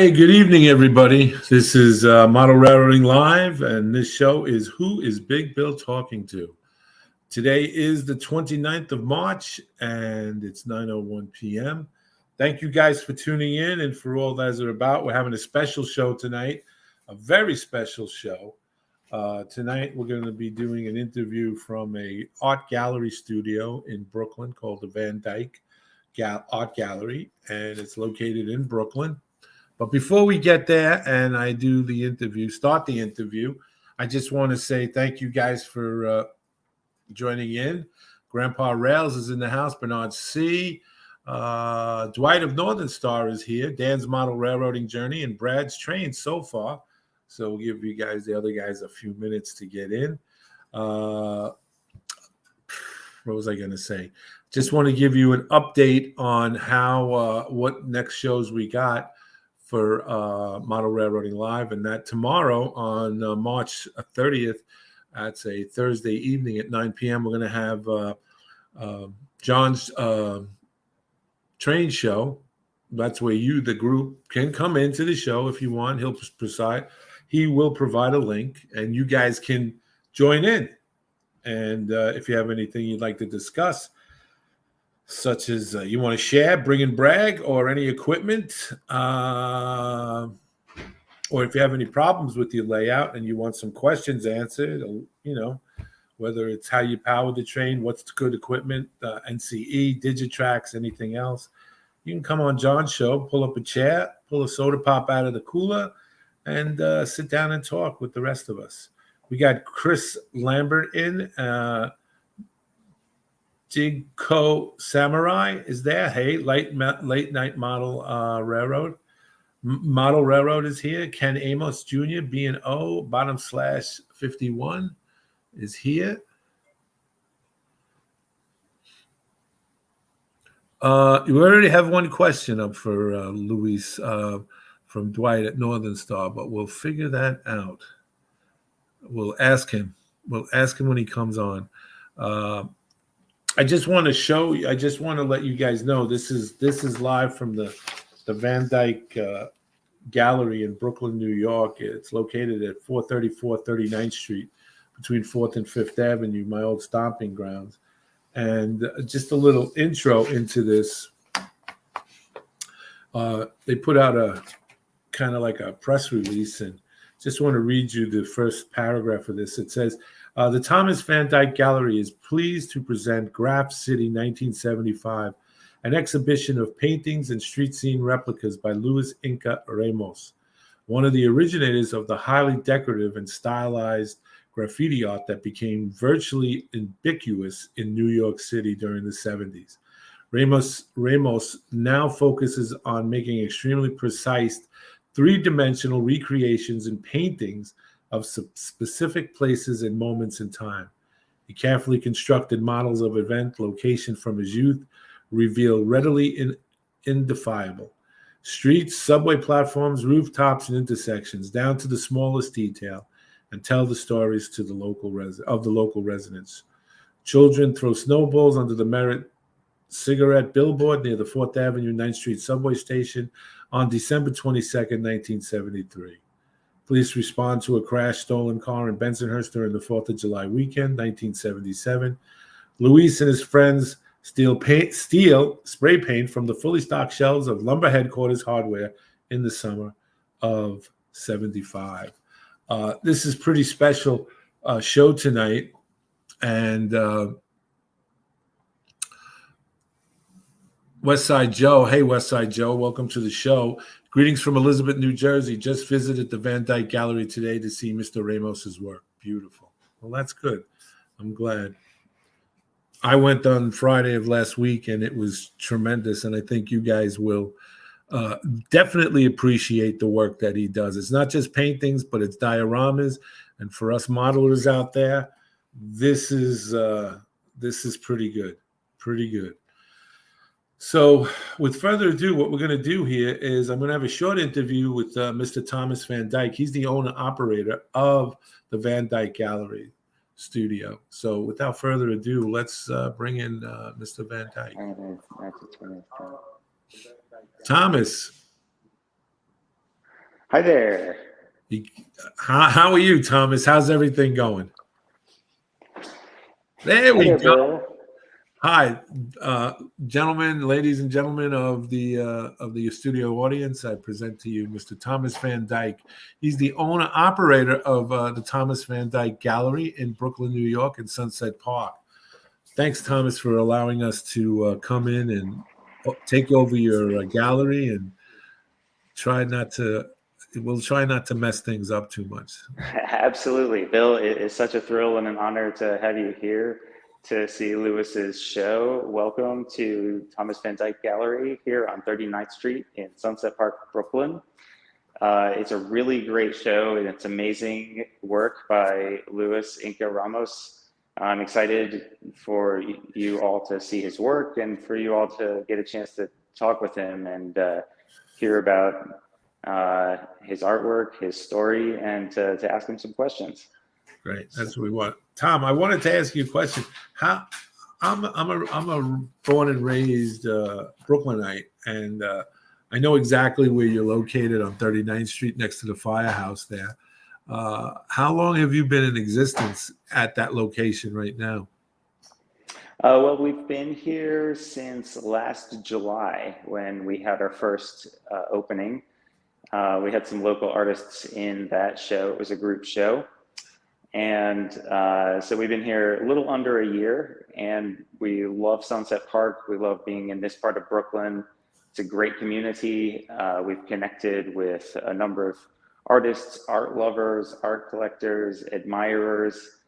Hey, good evening, everybody. This is Model Railroading Live, and this show is Who is Big Bill Talking To? Today is the 29th of March, and it's 9:01 p.m. Thank you guys for tuning in and for all that are about. We're having a special show tonight, a very special show. Tonight, we're going to be doing an interview from a art gallery studio in Brooklyn called the Van Dyke Art Gallery, and it's located in Brooklyn. But before we get there and I do the interview, start the interview, I just want to say thank you guys for joining in. Grandpa Rails is in the house. Bernard C. Dwight of Northern Star is here. Dan's Model Railroading Journey and Brad's Train so far. So we'll give you guys, the other guys, a few minutes to get in. What was I going to say? Just want to give you an update on how what next shows we got for Model Railroading Live, and that tomorrow on March 30th, that's a Thursday evening at 9 p.m., we're going to have John's train show. That's where you, the group, can come into the show if you want. He will provide a link, and you guys can join in. And if you have anything you'd like to discuss, such as you want to share, bring and brag, or any equipment, or if you have any problems with your layout and you want some questions answered, whether it's how you power the train, what's the good equipment, NCE, Digitrax, anything else, you can come on John's show, pull up a chair, pull a soda pop out of the cooler, and sit down and talk with the rest of us. We got Chris Lambert in. Jigko Samurai is there. Hey, late night model railroad. Model Railroad is here. Ken Amos Jr., B&O, bottom / 51 is here. We already have one question up for Luis from Dwight at Northern Star, but we'll figure that out. We'll ask him. We'll ask him when he comes on. I just want to let you guys know this is live from the Van Dyke Gallery in Brooklyn, New York. It's located at 434 39th Street between 4th and 5th Avenue, my old stomping grounds. And just a little intro into this. They put out a kind of like a press release, and just want to read you the first paragraph of this. It says, the Thomas Van Dyke Gallery is pleased to present Graph City 1975, an exhibition of paintings and street scene replicas by Luis Inca Ramos, one of the originators of the highly decorative and stylized graffiti art that became virtually ubiquitous in New York City during the 70s. Ramos now focuses on making extremely precise three-dimensional recreations and paintings of specific places and moments in time. He carefully constructed models of event location from his youth reveal readily indefinable streets, subway platforms, rooftops, and intersections down to the smallest detail, and tell the stories to the local residents. Children throw snowballs under the Merit cigarette billboard near the 4th Avenue 9th Street subway station on December 22nd, 1973. Police respond to a crashed stolen car in Bensonhurst during the 4th of July weekend, 1977. Luis and his friends steal spray paint from the fully stocked shelves of Lumber Headquarters Hardware in the summer of 75. This is pretty special show tonight. And Westside Joe. Hey, Westside Joe. Welcome to the show. Greetings from Elizabeth, New Jersey. Just visited the Van Dyke Gallery today to see Mr. Ramos's work. Beautiful. Well, that's good. I'm glad. I went on Friday of last week, and it was tremendous, and I think you guys will definitely appreciate the work that he does. It's not just paintings, but it's dioramas, and for us modelers out there, this is pretty good. Pretty good. So with further ado, what we're going to do here is I'm going to have a short interview with Mr. Thomas Van Dyke. He's the owner-operator of the Van Dyke Gallery studio. So without further ado, let's bring in Mr. Van Dyke. Thomas. Hi there. How are you, Thomas? How's everything going? There Hi we there, go. Bill. Hi, gentlemen, ladies and gentlemen of the studio audience. I present to you Mr. Thomas Van Dyke. He's the owner operator of the Thomas Van Dyke Gallery in Brooklyn, New York, in Sunset Park. Thanks, Thomas, for allowing us to come in and take over your gallery and try not to. We'll try not to mess things up too much. Absolutely. Bill, it is such a thrill and an honor to have you here to see Lewis's show. Welcome to Thomas Van Dyke Gallery here on 39th Street in Sunset Park, Brooklyn. It's a really great show, and it's amazing work by Luis Ramos. I'm excited for you all to see his work and for you all to get a chance to talk with him and hear about his artwork, his story, and to ask him some questions. Great, that's what we want. Tom, I wanted to ask you a question. How I'm a born and raised Brooklynite, and I know exactly where you're located on 39th Street, next to the firehouse there. How long have you been in existence at that location right now? Well, we've been here since last July when we had our first opening. We had some local artists in that show. It was a group show. And so we've been here a little under a year, and we love Sunset Park. We love being in this part of Brooklyn. It's a great community. We've connected with a number of artists, art lovers, art collectors, admirers,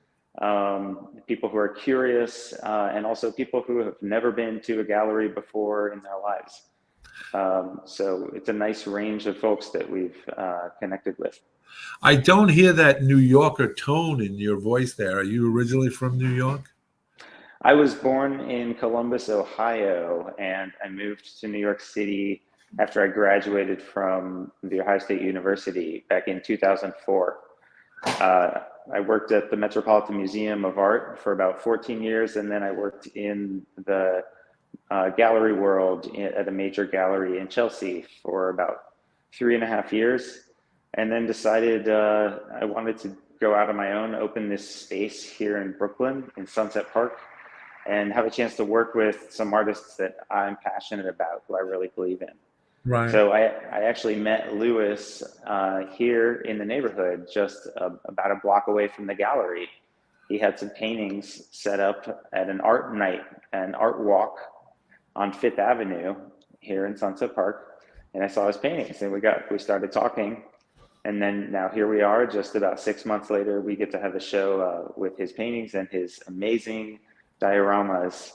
people who are curious, and also people who have never been to a gallery before in their lives. So it's a nice range of folks that we've connected with. I don't hear that New Yorker tone in your voice there. Are you originally from New York? I was born in Columbus, Ohio, and I moved to New York City after I graduated from the Ohio State University back in 2004. I worked at the Metropolitan Museum of Art for about 14 years, and then I worked in the gallery world at a major gallery in Chelsea for about 3.5 years, and then decided I wanted to go out on my own, open this space here in Brooklyn in Sunset Park, and have a chance to work with some artists that I'm passionate about, who I really believe in. Right. So I actually met Luis here in the neighborhood, just about a block away from the gallery. He had some paintings set up at an art night, an art walk on Fifth Avenue here in Sunset Park, and I saw his paintings, and we started talking, and then now here we are. Just about 6 months later, we get to have a show with his paintings and his amazing dioramas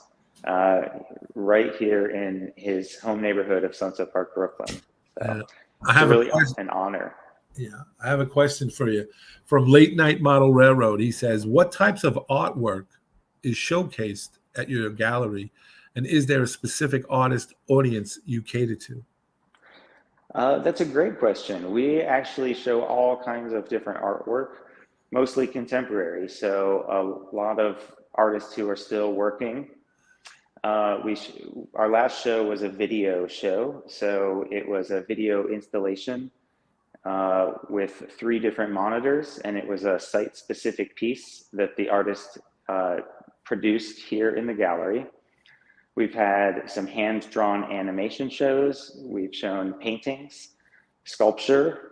right here in his home neighborhood of Sunset Park, Brooklyn. So I have really an honor. Yeah, I have a question for you. From Late Night Model Railroad, he says, what types of artwork is showcased at your gallery, and is there a specific artist audience you cater to? That's a great question. We actually show all kinds of different artwork, mostly contemporary. So a lot of artists who are still working. Our last show was a video show. So it was a video installation with 3 different monitors, and it was a site-specific piece that the artist produced here in the gallery. We've had some hand-drawn animation shows. We've shown paintings, sculpture.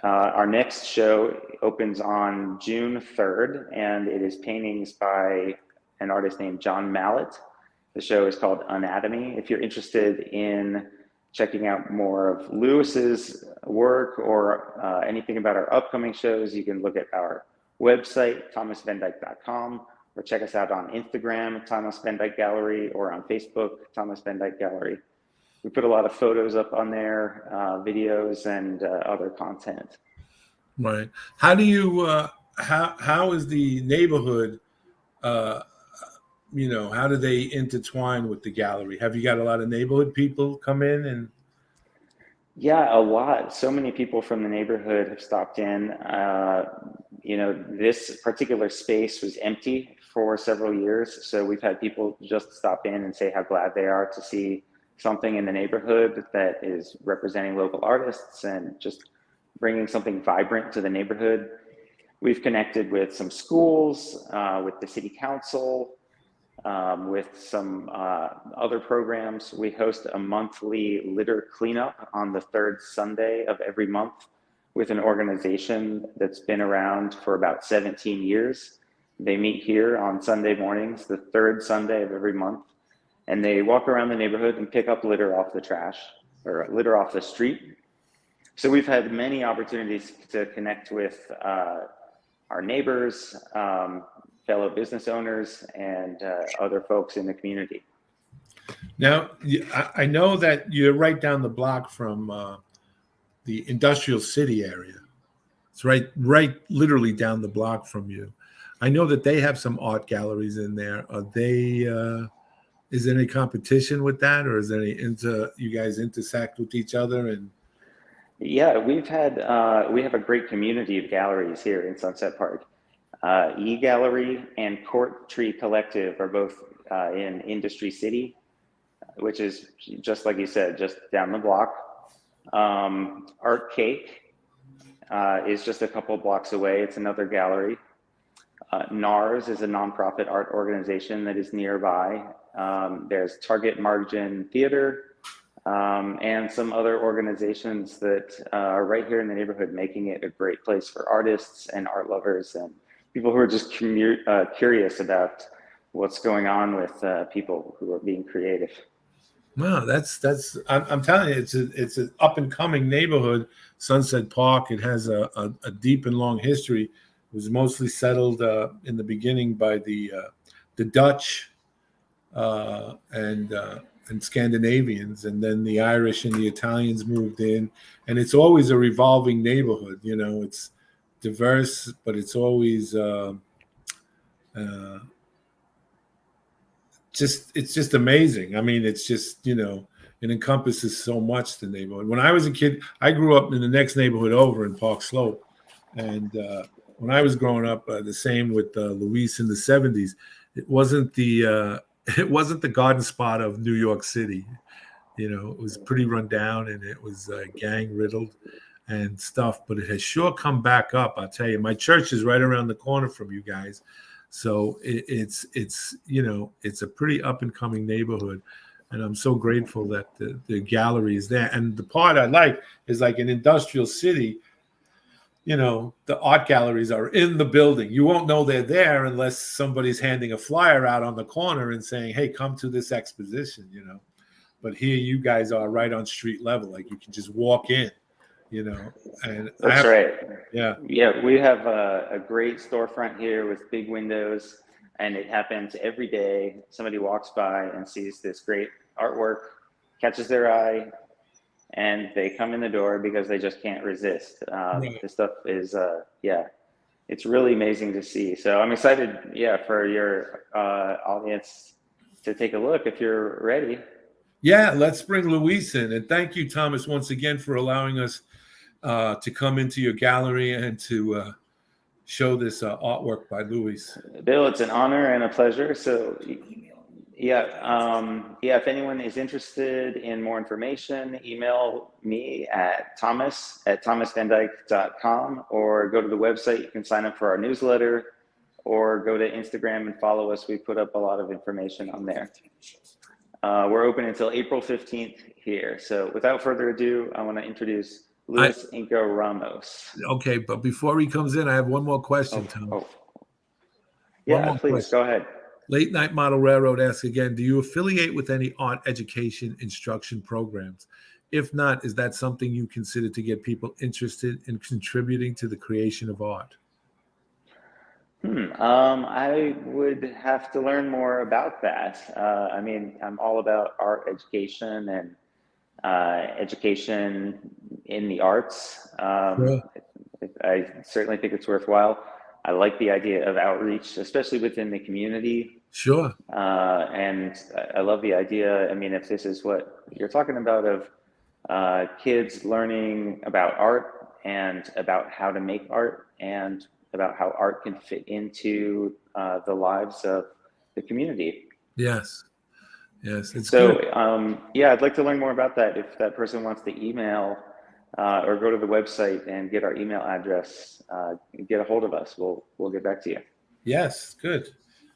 Our next show opens on June 3rd, and it is paintings by an artist named John Mallet. The show is called Anatomy. If you're interested in checking out more of Lewis's work or anything about our upcoming shows, you can look at our website, thomasvandyke.com, or check us out on Instagram, Thomas Van Dyke Gallery, or on Facebook, Thomas Van Dyke Gallery. We put a lot of photos up on there, videos, and other content. Right. How do you? How is the neighborhood? How do they intertwine with the gallery? Have you got a lot of neighborhood people come in and? Yeah, a lot. So many people from the neighborhood have stopped in. This particular space was empty for several years. So we've had people just stop in and say how glad they are to see something in the neighborhood that is representing local artists and just bringing something vibrant to the neighborhood. We've connected with some schools, with the city council, with some other programs. We host a monthly litter cleanup on the third Sunday of every month with an organization that's been around for about 17 years. They meet here on Sunday mornings, the third Sunday of every month, and they walk around the neighborhood and pick up litter off the trash or litter off the street. So we've had many opportunities to connect with our neighbors, fellow business owners, and other folks in the community. Now, I know that you're right down the block from the industrial city area. It's right, literally down the block from you. I know that they have some art galleries in there. Are they? Is there any competition with that, or is there any you guys intersect with each other? And yeah, we have a great community of galleries here in Sunset Park. E-Gallery and Court Tree Collective are both in Industry City, which is just like you said, just down the block. Art Cake is just a couple blocks away. It's another gallery. NARS is a nonprofit art organization that is nearby. There's Target Margin Theater and some other organizations that are right here in the neighborhood, making it a great place for artists and art lovers and people who are just curious about what's going on with people who are being creative. Wow, I'm telling you, it's an up and coming neighborhood, Sunset Park. It has a deep and long history. It was mostly settled in the beginning by the Dutch and Scandinavians, and then the Irish and the Italians moved in. And it's always a revolving neighborhood. You know, it's diverse, but it's always it's just amazing. I mean, it's just, you know, it encompasses so much, the neighborhood. When I was a kid, I grew up in the next neighborhood over in Park Slope. And when I was growing up, the same with Luis in the 70s, it wasn't the garden spot of New York City. You know, it was pretty run down and it was gang riddled and stuff, but it has sure come back up. I'll tell you, my church is right around the corner from you guys. So it's you know, it's a pretty up and coming neighborhood, and I'm so grateful that the gallery is there. And the part I like is, like, an industrial city, you know, the art galleries are in the building. You won't know they're there unless somebody's handing a flyer out on the corner and saying, "Hey, come to this exposition," you know. But here you guys are right on street level, like you can just walk in, you know. And that's right. Yeah, we have a great storefront here with big windows, and it happens every day. Somebody walks by and sees this great artwork, catches their eye, and they come in the door because they just can't resist. This stuff is it's really amazing to see. So I'm excited, for your audience to take a look if you're ready. Yeah, let's bring Luis in. And thank you, Thomas, once again for allowing us to come into your gallery and to show this artwork by Luis. Bill, it's an honor and a pleasure. So if anyone is interested in more information, email me at thomas@thomasvandyke.com, or go to the website. You can sign up for our newsletter, or go to Instagram and follow us. We put up a lot of information on there. We're open until April 15th here. So without further ado, I want to introduce Luis Ramos. Okay, but before he comes in, I have one more question, Tom. Yeah, please, go ahead. Late Night Model Railroad asks again, do you affiliate with any art education instruction programs? If not, is that something you consider to get people interested in contributing to the creation of art? I would have to learn more about that. I mean, I'm all about art education and education in the arts. I certainly think it's worthwhile. I like the idea of outreach, especially within the community. Sure. And I love the idea. I mean, if this is what you're talking about, of kids learning about art and about how to make art and about how art can fit into the lives of the community. Yes. It's so good. I'd like to learn more about that. If that person wants to email or go to the website and get our email address. Get a hold of us. We'll get back to you. Yes, good.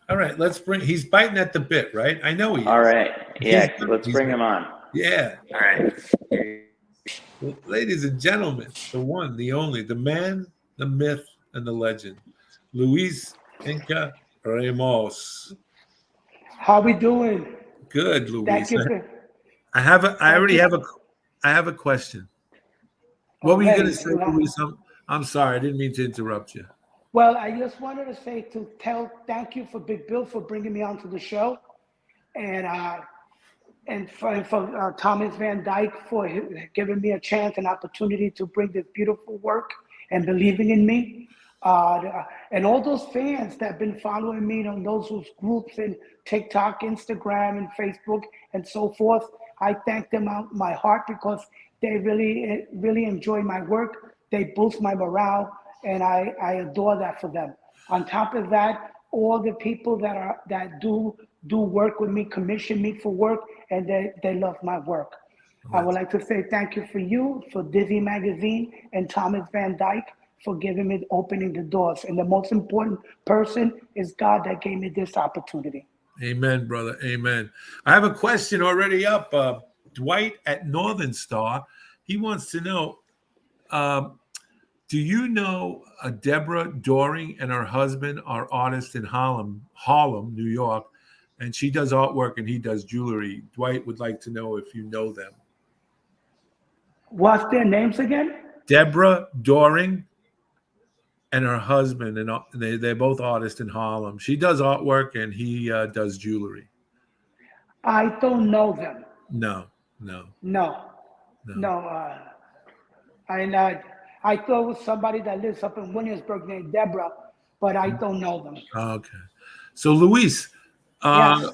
All right, let's bring. He's biting at the bit, right? I know he All is. right. Yeah, let's bring him on. Yeah. All right. Well, ladies and gentlemen, the one, the only, the man, the myth, and the legend, Luis Inca Ramos. How we doing? Good, Thank Luis. you for I thank already you. have a question. What were you going to Already. say, Luis? I'm sorry, I didn't mean to interrupt you. Well, I just wanted to say thank you for Big Bill for bringing me onto the show, and for Thomas Van Dyke for giving me a chance, an opportunity to bring this beautiful work and believing in me. And all those fans that have been following me on those groups in TikTok, Instagram, and Facebook, and so forth, I thank them out my heart because they really enjoy my work. They boost my morale, and I adore that for them. On top of that, all the people that do work with me, commission me for work, and they love my work. I would like to say thank you for you, for Dizzy Magazine, and Thomas Van Dyke for giving me, opening the doors. And the most important person is God that gave me this opportunity. Amen, brother. Amen. I have a question already up. Dwight at Northern Star, he wants to know, do you know Deborah Doring and her husband are artists in Harlem, New York, and she does artwork and he does jewelry. Dwight would like to know if you know them. What's their names again? Deborah Doring and her husband, and they're both artists in Harlem. She does artwork and he does jewelry. I don't know them. No. No. I thought it was somebody that lives up in Williamsburg named Deborah, but I don't know them. Okay. So, Luis, Yes.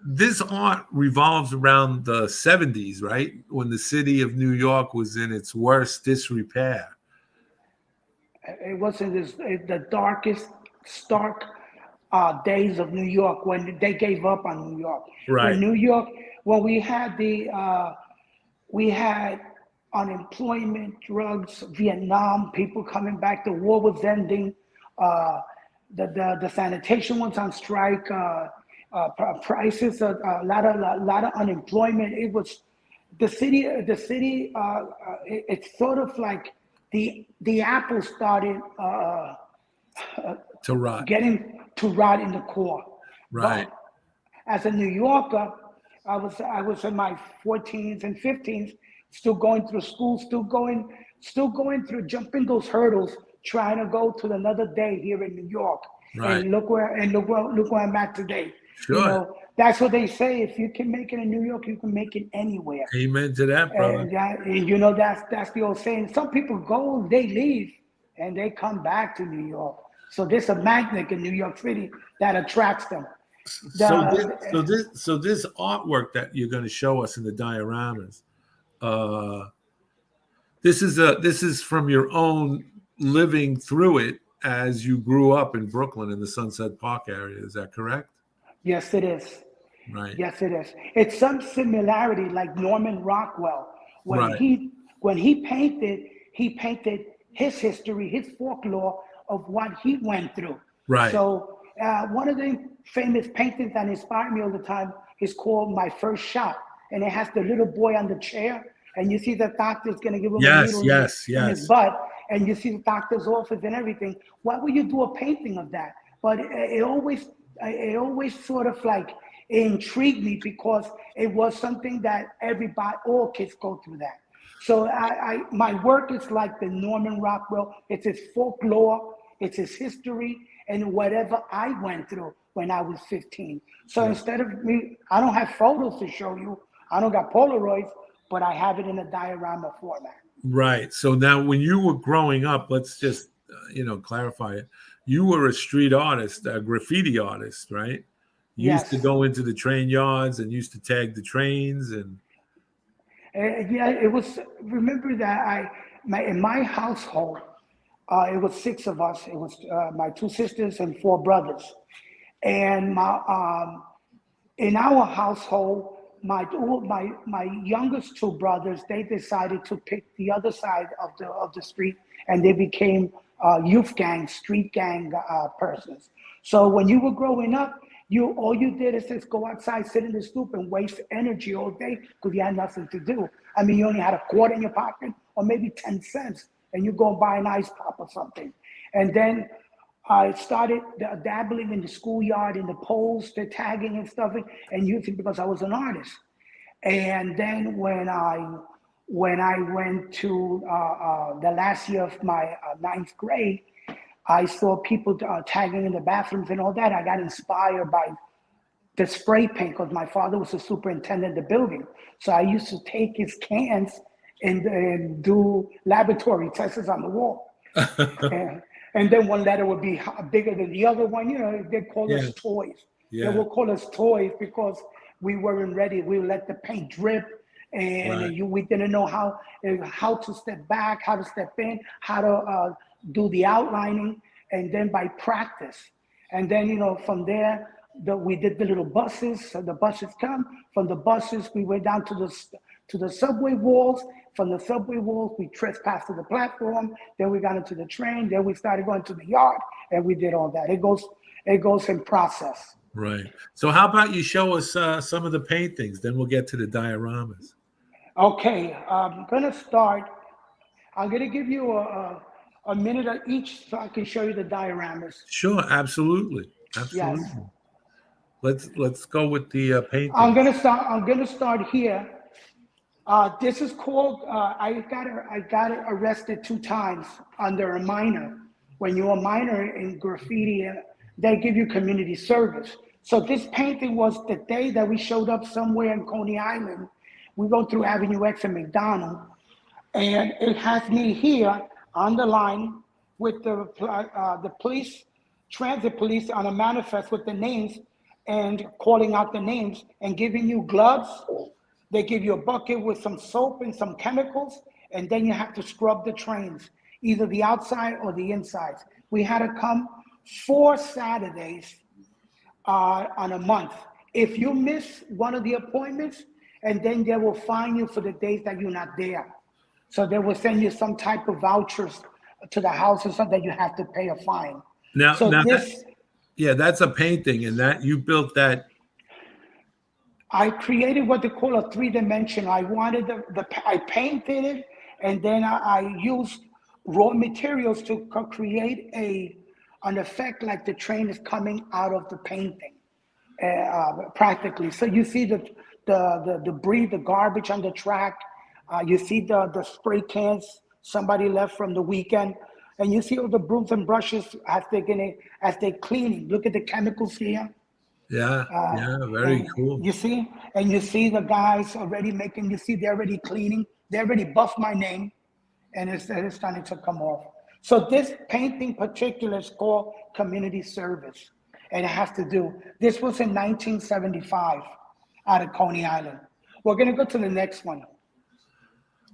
this art revolves around the 70s, right? When the city of New York was in its worst disrepair. It was in the darkest, stark days of New York when they gave up on New York. Right. When we had unemployment, drugs, Vietnam, people coming back, the war was ending, the sanitation was on strike, prices, a lot of unemployment. It was the city. It's sort of like the apple started to rot. getting to rot in the core. Right. But as a New Yorker, I was in my 14s and 15s, still going through school, still going through jumping those hurdles, trying to go to another day here in New York. Right. And look where I'm at today. Sure. You know, that's what they say. If you can make it in New York, you can make it anywhere. Amen to that, brother. And you know, that's the old saying. Some people go, they leave, and they come back to New York. So there's a magnet in New York City that attracts them. So this artwork that you're going to show us in the dioramas, this is from your own living through it as you grew up in Brooklyn in the Sunset Park area. Is that correct? Yes, it is. Right. Yes, it is. It's some similarity, like Norman Rockwell. When he painted his history, his folklore of what he went through. Right. So one of the famous paintings that inspired me all the time is called My First Shot, and it has the little boy on the chair, and you see the doctor's going to give him a needle in his butt, and you see the doctor's office and everything. Why would you do a painting of that? But it always sort of like intrigued me because it was something that all kids go through that. So my work is like the Norman Rockwell. It's his folklore, it's his history, and whatever I went through when I was 15. So instead of me, I don't have photos to show you. I don't got Polaroids, but I have it in a diorama format. Right. So now when you were growing up, let's just, clarify it. You were a street artist, a graffiti artist, right? You used to go into the train yards and used to tag the trains and. It was, remember that in my household, it was 6 of us. It was my 2 sisters and 4 brothers. And in our household, my youngest two brothers, they decided to pick the other side of the street, and they became youth gang, street gang persons. So when you were growing up, all you did is just go outside, sit in the stoop, and waste energy all day because you had nothing to do. I mean, you only had a quarter in your pocket or maybe 10 cents, and you go and buy an ice pop or something. And then I started dabbling in the schoolyard, in the poles, the tagging and stuff, and using because I was an artist. And then when I went to the last year of my ninth grade, I saw people tagging in the bathrooms and all that. I got inspired by the spray paint because my father was the superintendent of the building. So I used to take his cans and do laboratory tests on the wall. And then one letter would be bigger than the other one. You know, they call us toys. They will call us toys because we weren't ready. We would let the paint drip, and we didn't know how to step back, how to step in, how to do the outlining, and then by practice. And then, you know, from there, we did the little buses. So the buses come. From the buses, we went down to the subway walls. From the subway walls, we trespassed to the platform. Then we got into the train. Then we started going to the yard, and we did all that. It goes in process. Right. So how about you show us some of the paintings? Then we'll get to the dioramas. Okay. I'm gonna start. I'm gonna give you a minute each so I can show you the dioramas. Sure. Absolutely. Yes. Let's go with the painting. I'm gonna start here. This is called. I got arrested 2 times under a minor. When you're a minor in graffiti, they give you community service. So this painting was the day that we showed up somewhere in Coney Island. We go through Avenue X and McDonald, and it has me here on the line with the police, transit police on a manifest with the names and calling out the names and giving you gloves. They give you a bucket with some soap and some chemicals, and then you have to scrub the trains, either the outside or the insides. We had to come 4 Saturdays on a month. If you miss one of the appointments, and then they will fine you for the days that you're not there. So they will send you some type of vouchers to the house or something that you have to pay a fine. That's a painting, and that you built that. I created what they call a 3-dimension. I wanted I painted it, and then I used raw materials to create an effect like the train is coming out of the painting, practically. So you see the debris, the garbage on the track. You see the spray cans somebody left from the weekend, and you see all the brooms and brushes as they're cleaning. Look at the chemicals here. Very cool. You see the guys already making. You see they're already cleaning. They already buffed my name, and it's starting to come off. So this painting particular is called community service, and it has to do. This was in 1975 out of Coney Island. We're gonna go to the next one.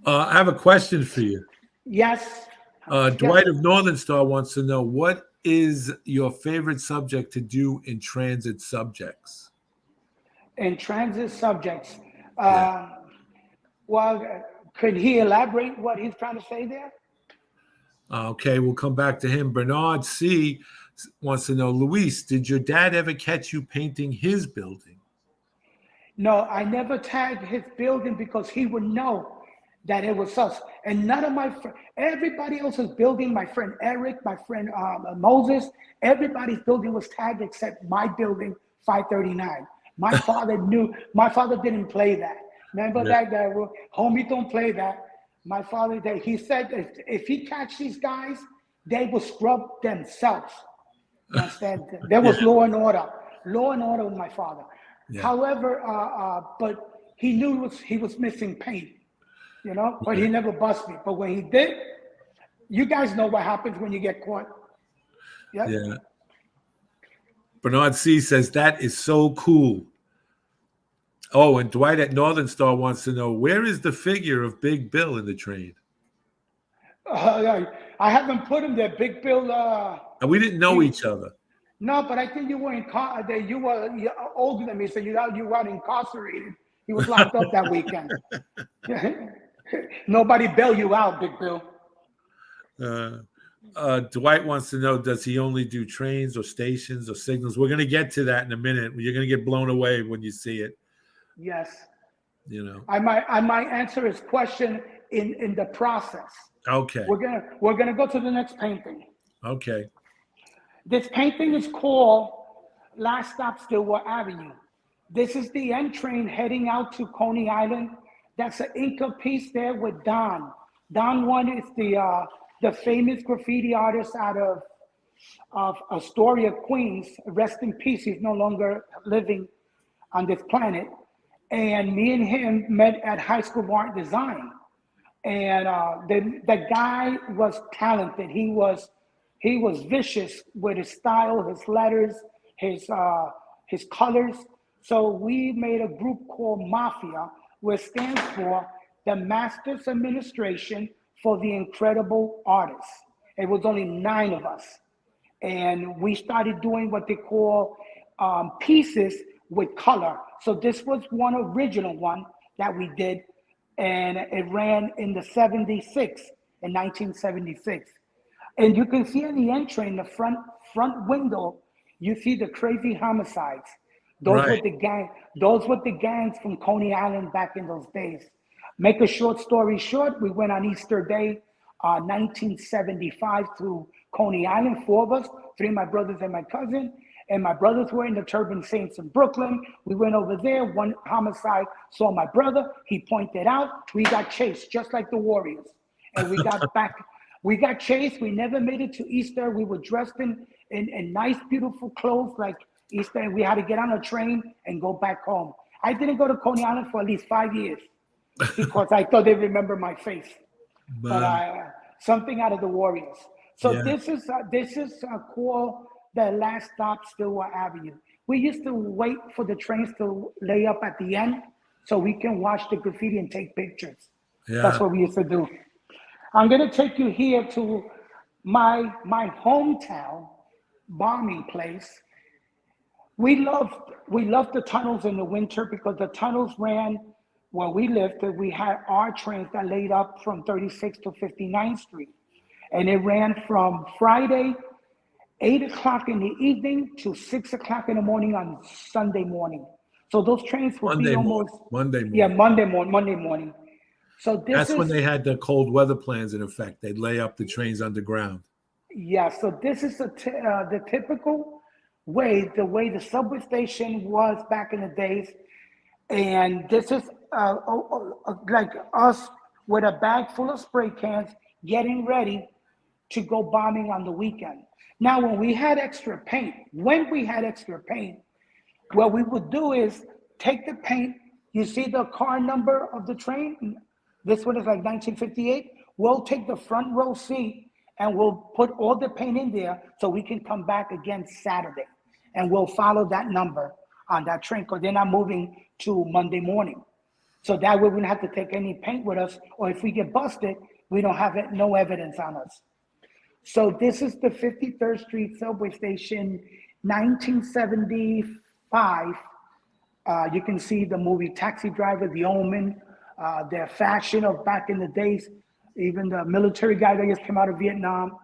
I have a question for you. Yes. Dwight of Northern Star wants to know, what is your favorite subject to do in transit subjects? In transit subjects, well, could he elaborate what he's trying to say there? Okay, we'll come back to him. Bernard C. wants to know, Luis, did your dad ever catch you painting his building? No, I never tagged his building because he would know that it was us. And none of my friends, everybody else's building, my friend Eric, my friend Moses, everybody's building was tagged except my building, 539. My father didn't play that. Remember that guy, homie, don't play that. My father, he said if he catch these guys, they will scrub themselves. You understand? There was law and order with my father. Yeah. However, but he knew he was missing paint, you know, but he never bust me. But when he did, you guys know what happens when you get caught. Yep. Yeah. Bernard C. says, that is so cool. Oh, and Dwight at Northern Star wants to know, where is the figure of Big Bill in the train? I haven't put him there. Big Bill. And we didn't know each other. No, but I think you were you were older than me, so you got incarcerated He was locked up that weekend. Nobody bail you out, Big Bill. Dwight wants to know, does he only do trains or stations or signals? We're going to get to that in a minute. You're going to get blown away when you see it. Yes. You know. I might answer his question in the process. Okay. We're gonna go to the next painting. Okay. This painting is called Last Stop Stillwell Avenue. This is the end train heading out to Coney Island. That's an Inca piece there with Don. Don One is the famous graffiti artist out of Astoria, Queens. Rest in peace. He's no longer living on this planet. And me and him met at High School of Art Design. And the guy was talented. He was vicious with his style, his letters, his colors. So we made a group called Mafia, which stands for the Masters Administration for the Incredible Artists. It was only 9 of us. And we started doing what they call pieces with color. So this was one original one that we did, and it ran in the 1976. And you can see in the entry, in the front window, you see the crazy homicides. Those right. were the gangs from Coney Island back in those days. Make a short story short, we went on Easter Day, 1975 to Coney Island, 4 of us, 3 of my brothers and my cousin. And my brothers were in the Turban Saints in Brooklyn. We went over there. One homicide saw my brother. He pointed out. We got chased, just like the Warriors. And we got back. We got chased. We never made it to Easter. We were dressed in nice, beautiful clothes like Easter. And we had to get on a train and go back home. I didn't go to Coney Island for at least 5 years because I thought they remember my face. But something out of the Warriors. So yeah. This is called the Last Stop Stillwell Avenue. We used to wait for the trains to lay up at the end so we can watch the graffiti and take pictures. Yeah. That's what we used to do. I'm gonna take you here to my hometown bombing place. We loved the tunnels in the winter because the tunnels ran where we lived. We had our trains that laid up from 36th to 59th Street. And it ran from Friday 8 o'clock in the evening to 6 o'clock in the morning on Sunday morning. So those trains would be almost Monday morning. Yeah, Monday morning. So that's when they had the cold weather plans in effect. They'd lay up the trains underground. Yeah, so this is the typical way, the way the subway station was back in the days. And this is like us with a bag full of spray cans getting ready to go bombing on the weekend. Now, when we had extra paint, what we would do is take the paint. You see the car number of the train? This one is like 1958. We'll take the front row seat and we'll put all the paint in there so we can come back again Saturday. And we'll follow that number on that train because they're not moving to Monday morning. So that way we don't have to take any paint with us, or if we get busted, we don't have no evidence on us. So this is the 53rd Street subway station, 1975. You can see the movie Taxi Driver, The Omen, their fashion of back in the days, even the military guy that just came out of Vietnam,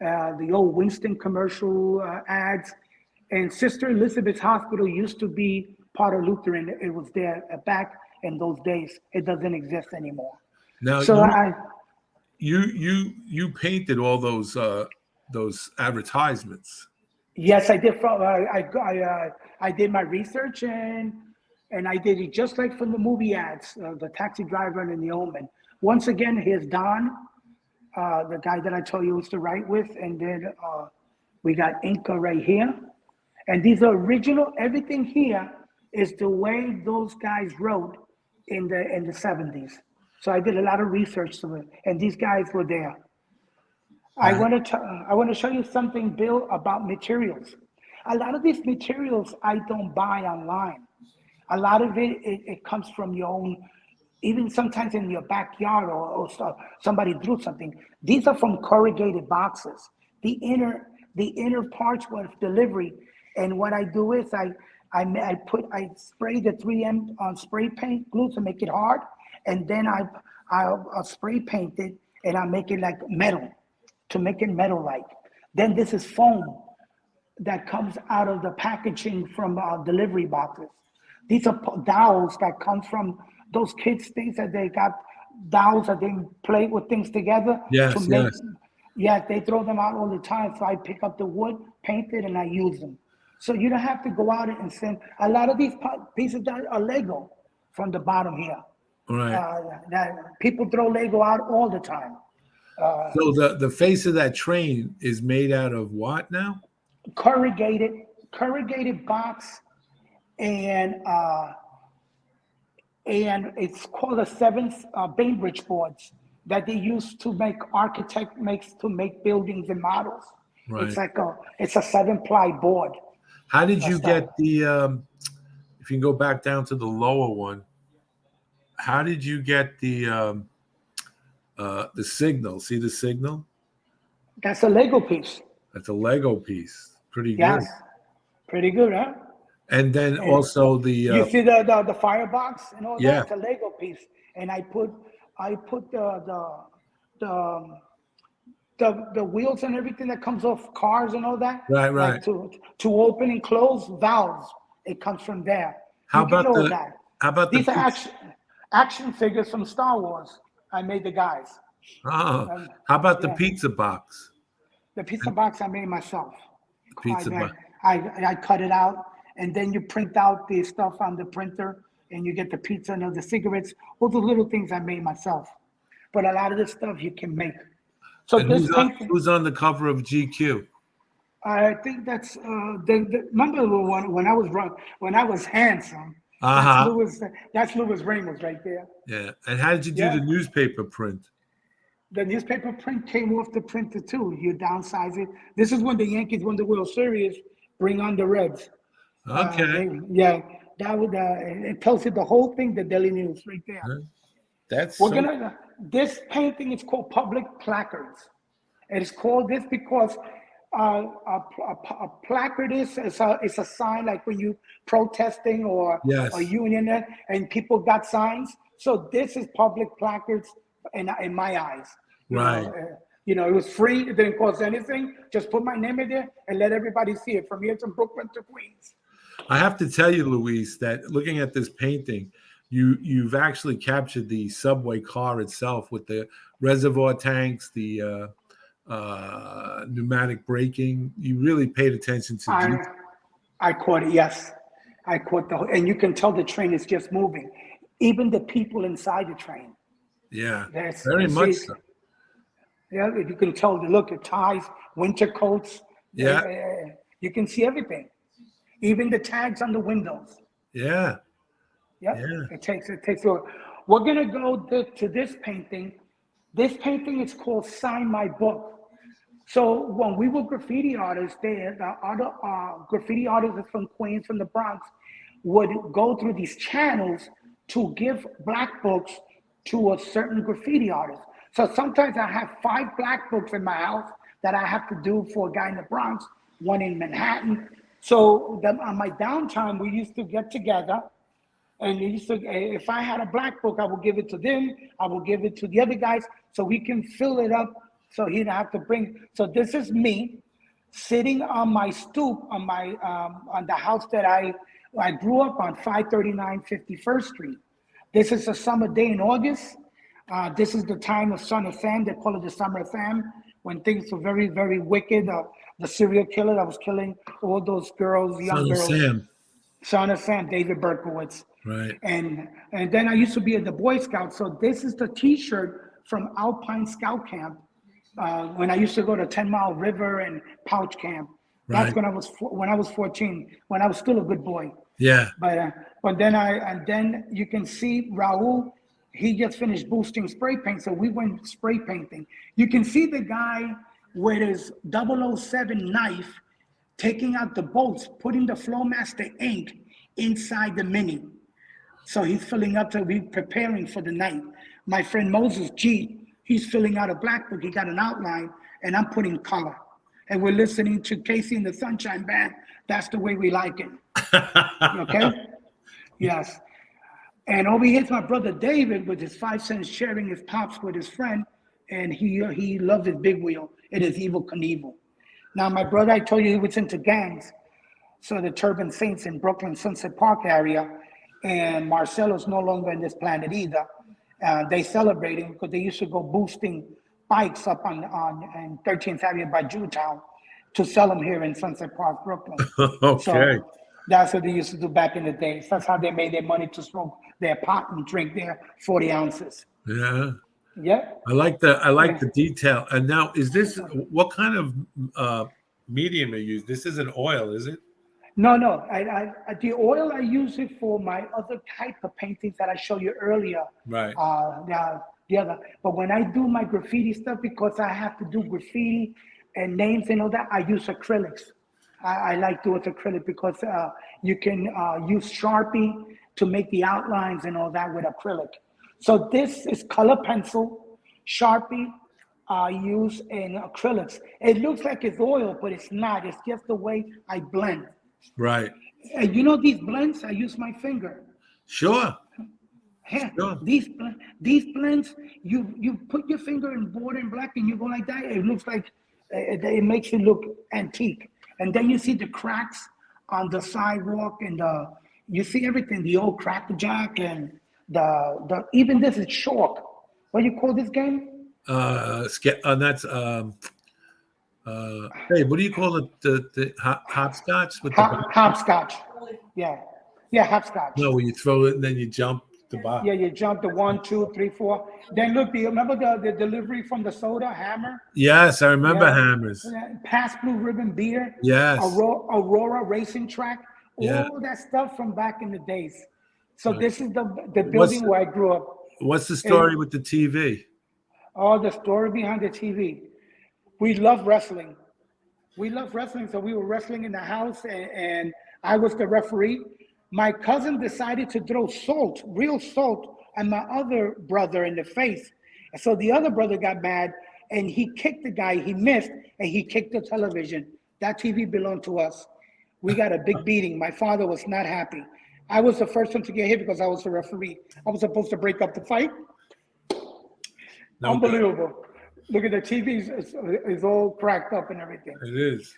the old Winston commercial ads. And Sister Elizabeth's Hospital used to be part of Lutheran. It was there back in those days. It doesn't exist anymore. Now, so you painted all those advertisements. Yes, I did. I did my research and I did it just like from the movie ads, the Taxi Driver and The Omen. Once again, here's Don, the guy that I told you used to write with, and then we got Inca right here, and these are original. Everything here is the way those guys wrote in the 70s. So I did a lot of research to it, and these guys were there. I want to show you something, Bill, about materials. A lot of these materials I don't buy online. A lot of it comes from your own, even sometimes in your backyard or somebody drew something. These are from corrugated boxes. The inner parts were delivery, and what I do is I spray the 3M on spray paint glue to make it hard, and then I'll spray paint it and I make it like metal to make it metal-like. Then this is foam that comes out of the packaging from delivery boxes. These are dowels that come from those kids' things that they got dowels that they play with things together to Yes, make. yes. Yeah, they throw them out all the time. So I pick up the wood, paint it, and I use them. So you don't have to go out and send. A lot of these pieces that are Lego from the bottom here. Right. That people throw Lego out all the time. So the face of that train is made out of what now? Corrugated box, and it's called a 7th Bainbridge boards that they use to make architect makes to make buildings and models. Right. It's a 7-ply board. How did you get the? If you can go back down to the lower one, how did you get the signal? See the signal? That's a Lego piece. That's a Lego piece. Pretty good. Yes, pretty good, huh? And then also the you see the firebox and all yeah. that. It's a Lego piece, and I put the wheels and everything that comes off cars and all that. Right. Like to open and close valves. It comes from there. How about These are action figures from Star Wars. I made the guys. Oh, how about the pizza box? The pizza box I made myself. Pizza box. I cut it out, and then you print out the stuff on the printer, and you get the pizza and the cigarettes. All the little things I made myself. But a lot of this stuff you can make. So and who's on the cover of GQ? I think that's remember when I was handsome. That's Luis Ramos right there. Yeah. And how did you do the newspaper print? The newspaper print came off the printer too. You downsize it. This is when the Yankees won the World Series. Bring on the Reds. Okay. That would it tells you the whole thing. The Daily News right there. This painting is called public placards. It is called this because a placard is a sign like when you protesting or a union and people got signs. So this is public placards in my eyes. Right. It was free. It didn't cost anything. Just put my name in there and let everybody see it from here to Brooklyn to Queens. I have to tell you, Luis, that looking at this painting, you've actually captured the subway car itself with the reservoir tanks, the pneumatic braking. You really paid attention to. I caught it. Yes, I caught and you can tell the train is just moving. Even the people inside the train. Yeah, very much so. Yeah, you can tell. Look at ties, winter coats. Yeah, you can see everything. Even the tags on the windows. Yeah. Yep. Yeah. It takes. We're gonna go to this painting. This painting is called "Sign My Book." So when we were graffiti artists, the other graffiti artists from Queens, from the Bronx, would go through these channels to give black books to a certain graffiti artist. So sometimes I have 5 black books in my house that I have to do for a guy in the Bronx, one in Manhattan. So on my downtime, we used to get together, and if I had a black book, I would give it to them. I will give it to the other guys so we can fill it up. So he'd have to bring. So this is me sitting on my stoop on my on the house that I grew up on, 539 51st Street. This is a summer day in August. This is the time of Son of Sam. They call it the Summer of Sam, when things were very, very wicked. The serial killer that was killing all those girls, young girls. Son of Sam, David Berkowitz. Right. And then I used to be at the Boy Scouts. So this is the T-shirt from Alpine Scout Camp when I used to go to 10 Mile River and Pouch Camp. That's when I was 14, when I was still a good boy. Yeah. But then you can see Raul. He just finished boosting spray paint, so we went spray painting. You can see the guy with his 007 knife taking out the bolts, putting the Flowmaster ink inside the Mini. So he's filling up to be preparing for the night. My friend Moses G, he's filling out a black book. He got an outline, and I'm putting color. and we're listening to Casey and the Sunshine Band, that's the way we like it. Okay? Yes. And over here's my brother David with his 5 cents sharing his pops with his friend, and he loves his big wheel. It is Evil Knievel. Now, my brother, I told you he was into gangs. So the Turban Saints in Brooklyn, Sunset Park area, and Marcelo's no longer in this planet either. They celebrating because they used to go boosting bikes up on 13th Avenue by Jewtown to sell them here in Sunset Park, Brooklyn. Okay. So that's what they used to do back in the days. That's how they made their money to smoke their pot and drink their 40 ounces. Yeah. Yeah. I like the detail. And now, is this what kind of medium you use? This isn't oil, is it? No. The oil I use it for my other type of paintings that I showed you earlier. Right. The other, but when I do my graffiti stuff, because I have to do graffiti and names and all that, I use acrylics. I like doing acrylic because you can use Sharpie to make the outlines and all that with acrylic. So this is color pencil, Sharpie, use in acrylics. It looks like it's oil, but it's not. It's just the way I blend. Right. And you know these blends, I use my finger. Sure. Yeah, Sure. these blends, you put your finger in border in black and you go like that. It looks like it makes it look antique. And then you see the cracks on the sidewalk and you see everything. The old crackerjack and the even this is chalk. What do you call this game? That's hey, what do you call it? The hopscotch with Hopscotch. Yeah, hopscotch. No, when you throw it and then you jump the box. Yeah, you jump the 1, 2, 3, 4. Then look, do you remember the delivery from the soda hammer? Yes, I remember hammers. Past Blue Ribbon beer. Yes. Aurora Racing Track. All that stuff from back in the days. So this is the building where I grew up. What's the story with the TV? Oh, the story behind the TV. We love wrestling. So we were wrestling in the house, and I was the referee. My cousin decided to throw salt, real salt, at my other brother in the face. And so the other brother got mad, and he kicked the guy. He missed, and he kicked the television. That TV belonged to us. We got a big beating. My father was not happy. I was the first one to get hit because I was the referee. I was supposed to break up the fight. Unbelievable. Look at the TV is all cracked up and everything. It is.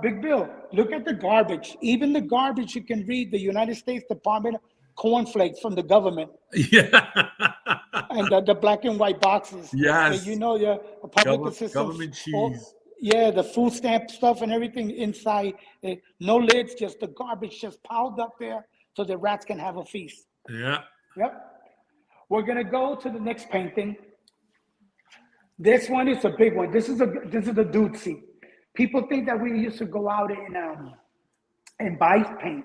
Big Bill, look at the garbage. Even the garbage, you can read the United States Department of Cornflakes from the government. Yeah. And the black and white boxes. Yes. You know, your public assistance. Government cheese. The food stamp stuff and everything inside. No lids, just the garbage just piled up there so the rats can have a feast. Yeah. Yep. We're going to go to the next painting. This one is a big one. This is a doozy. People think that we used to go out and buy paint.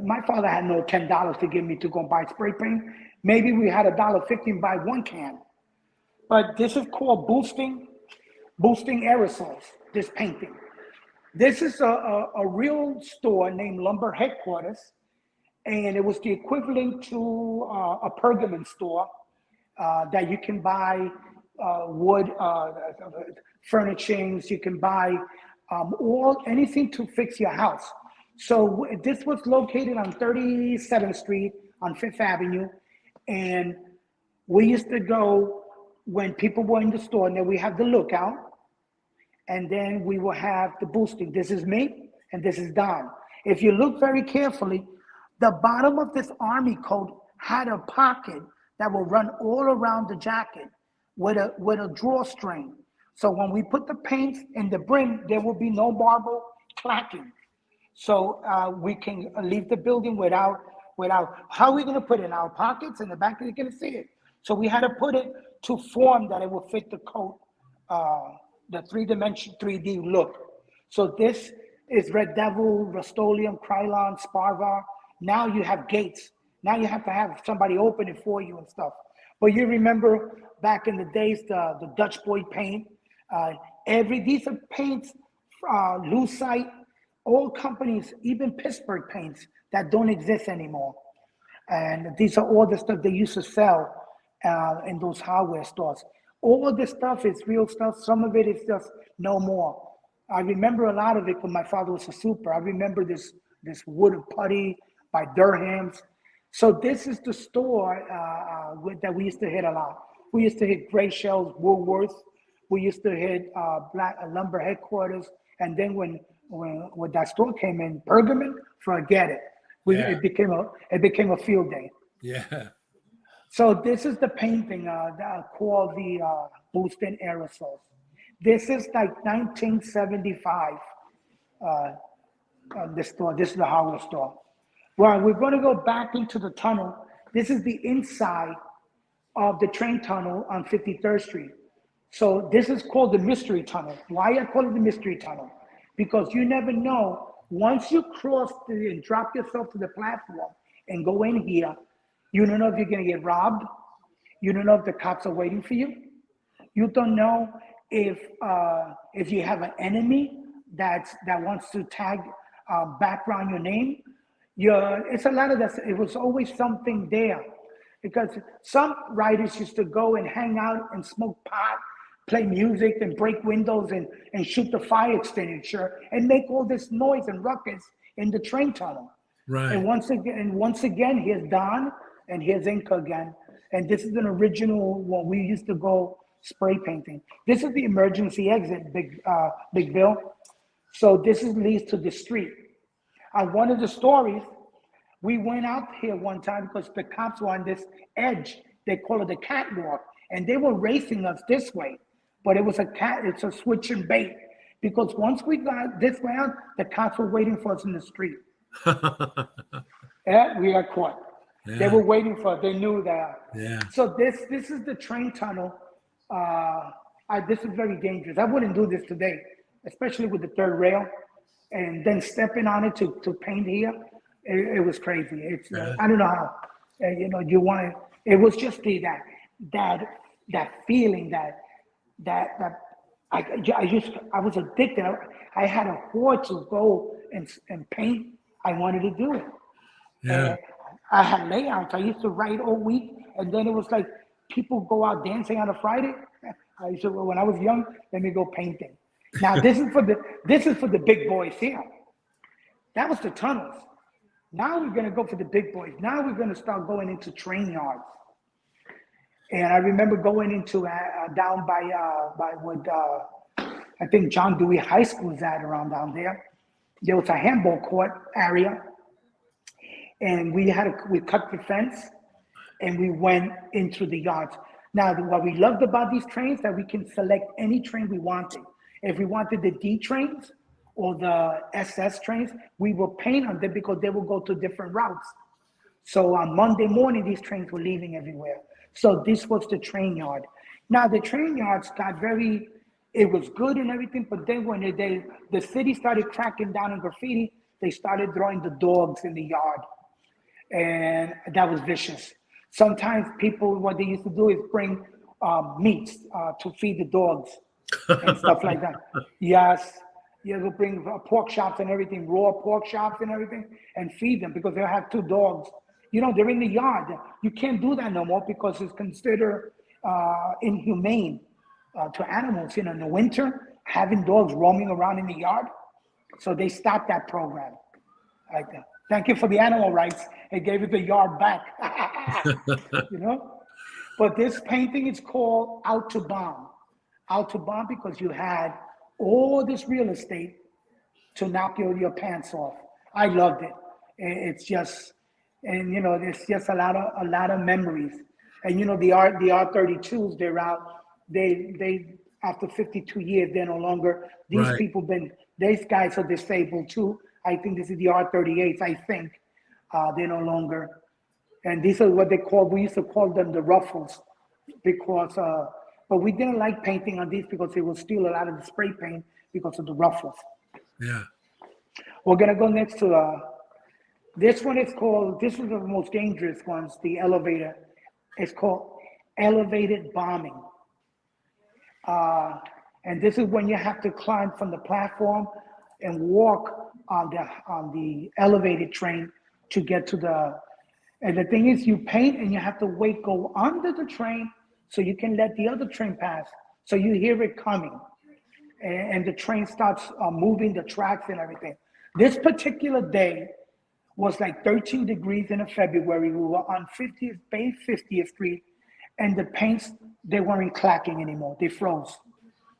My father had no $10 to give me to go buy spray paint. Maybe we had $1.50 and buy one can. But this is called boosting aerosols, this painting. This is a real store named Lumber Headquarters, and it was the equivalent to a Pergamon store that you can buy wood furnishings, you can buy anything to fix your house. So this was located on 37th Street on 5th Avenue, and we used to go when people were in the store, and then we have the lookout, and then we will have the boosting. This is me, and this is Don. If you look very carefully, the bottom of this army coat had a pocket that will run all around the jacket with a drawstring. So when we put the paint in the brim, there will be no marble clacking. So we can leave the building without, how are we gonna put it in our pockets? In the back, you're gonna see it. So we had to put it to form that it will fit the coat, the 3-dimension 3D look. So this is Red Devil, Rust-Oleum, Krylon, Sparva. Now you have gates. Now you have to have somebody open it for you and stuff. But you remember back in the days, the Dutch boy paint. These are paints, Lucite, all companies, even Pittsburgh paints that don't exist anymore. And these are all the stuff they used to sell in those hardware stores. all this stuff is real stuff. Some of it is just no more. I remember a lot of it because my father was a super. I remember this wood putty by Durham's. So this is the store that we used to hit a lot. We used to hit Gray Shells, Woolworth. We used to hit Black Lumber Headquarters. And then when that store came in, Pergamon, forget it. It became a field day. Yeah. So this is the painting called the Booston Aerosols. This is like 1975. This store. This is the hardware store. Well, we're going to go back into the tunnel. This is the inside of the train tunnel on 53rd Street. So this is called the Mystery Tunnel. Why I call it the Mystery Tunnel? Because you never know. Once you cross and drop yourself to the platform and go in here, you don't know if you're going to get robbed. You don't know if the cops are waiting for you. You don't know if you have an enemy that wants to tag background your name. It's a lot of that. It was always something there, because some writers used to go and hang out and smoke pot, play music and break windows and shoot the fire extinguisher and make all this noise and ruckus in the train tunnel. Right. And once again, here's Don and here's Inca again. And this is an original one. We used to go spray painting. This is the emergency exit, Big Bill. So this leads to the street. One of the stories, we went out here one time because the cops were on this edge. They call it the catwalk, and they were racing us this way. But it's a switch and bait, because once we got this way out, the cops were waiting for us in the street. Yeah, we got caught. Yeah. They were waiting for us. They knew that. Yeah. So this is the train tunnel. This is very dangerous. I wouldn't do this today, especially with the third rail. And then stepping on it to paint here, it was crazy. It's I don't know how, it was just that feeling that I was addicted. I had a hoard to go and paint. I wanted to do it. Yeah. I had layouts. I used to write all week, and then it was like people go out dancing on a Friday. I used to, when I was young, let me go painting. Now this is for the big boys here. That was the tunnels. Now we're gonna go for the big boys. Now we're gonna start going into train yards. And I remember going into down by what I think John Dewey High School is at, around down there. There was a handball court area, and we cut the fence, and we went into the yards. Now what we loved about these trains, that we can select any train we wanted. If we wanted the D trains or the SS trains, we will paint on them because they will go to different routes. So on Monday morning, these trains were leaving everywhere. So this was the train yard. Now the train yards got it was good and everything, but then when the city started cracking down on graffiti, they started throwing the dogs in the yard. And that was vicious. Sometimes people, what they used to do is bring meats to feed the dogs. And stuff like that. Yes, you will bring pork chops and everything, raw pork chops and everything, and feed them, because they'll have two dogs. They're in the yard. You can't do that no more because it's considered inhumane to animals. In the winter, having dogs roaming around in the yard. So they stopped that program. Thank you for the animal rights. They gave it the yard back. But this painting is called Out to Bomb. Out to bomb, because you had all this real estate to knock your pants off. I loved it. It's just, and there's just a lot of memories. And the R32s, they're out. They after 52 years, they're no longer. These people these guys are disabled too. I think this is the R38s. I think they're no longer. And these are what we used to call them the ruffles, because. But we didn't like painting on these because it will steal a lot of the spray paint because of the ruffles. Yeah. We're gonna go next to this one. This is the most dangerous ones, the elevator. It's called elevated bombing. And this is when you have to climb from the platform and walk on the elevated train to get to and the thing is, you paint and you have to go under the train so you can let the other train pass. So you hear it coming, and the train starts moving the tracks and everything. This particular day was like 13 degrees in February. We were on 50th Street, and the paints, they weren't clacking anymore. They froze.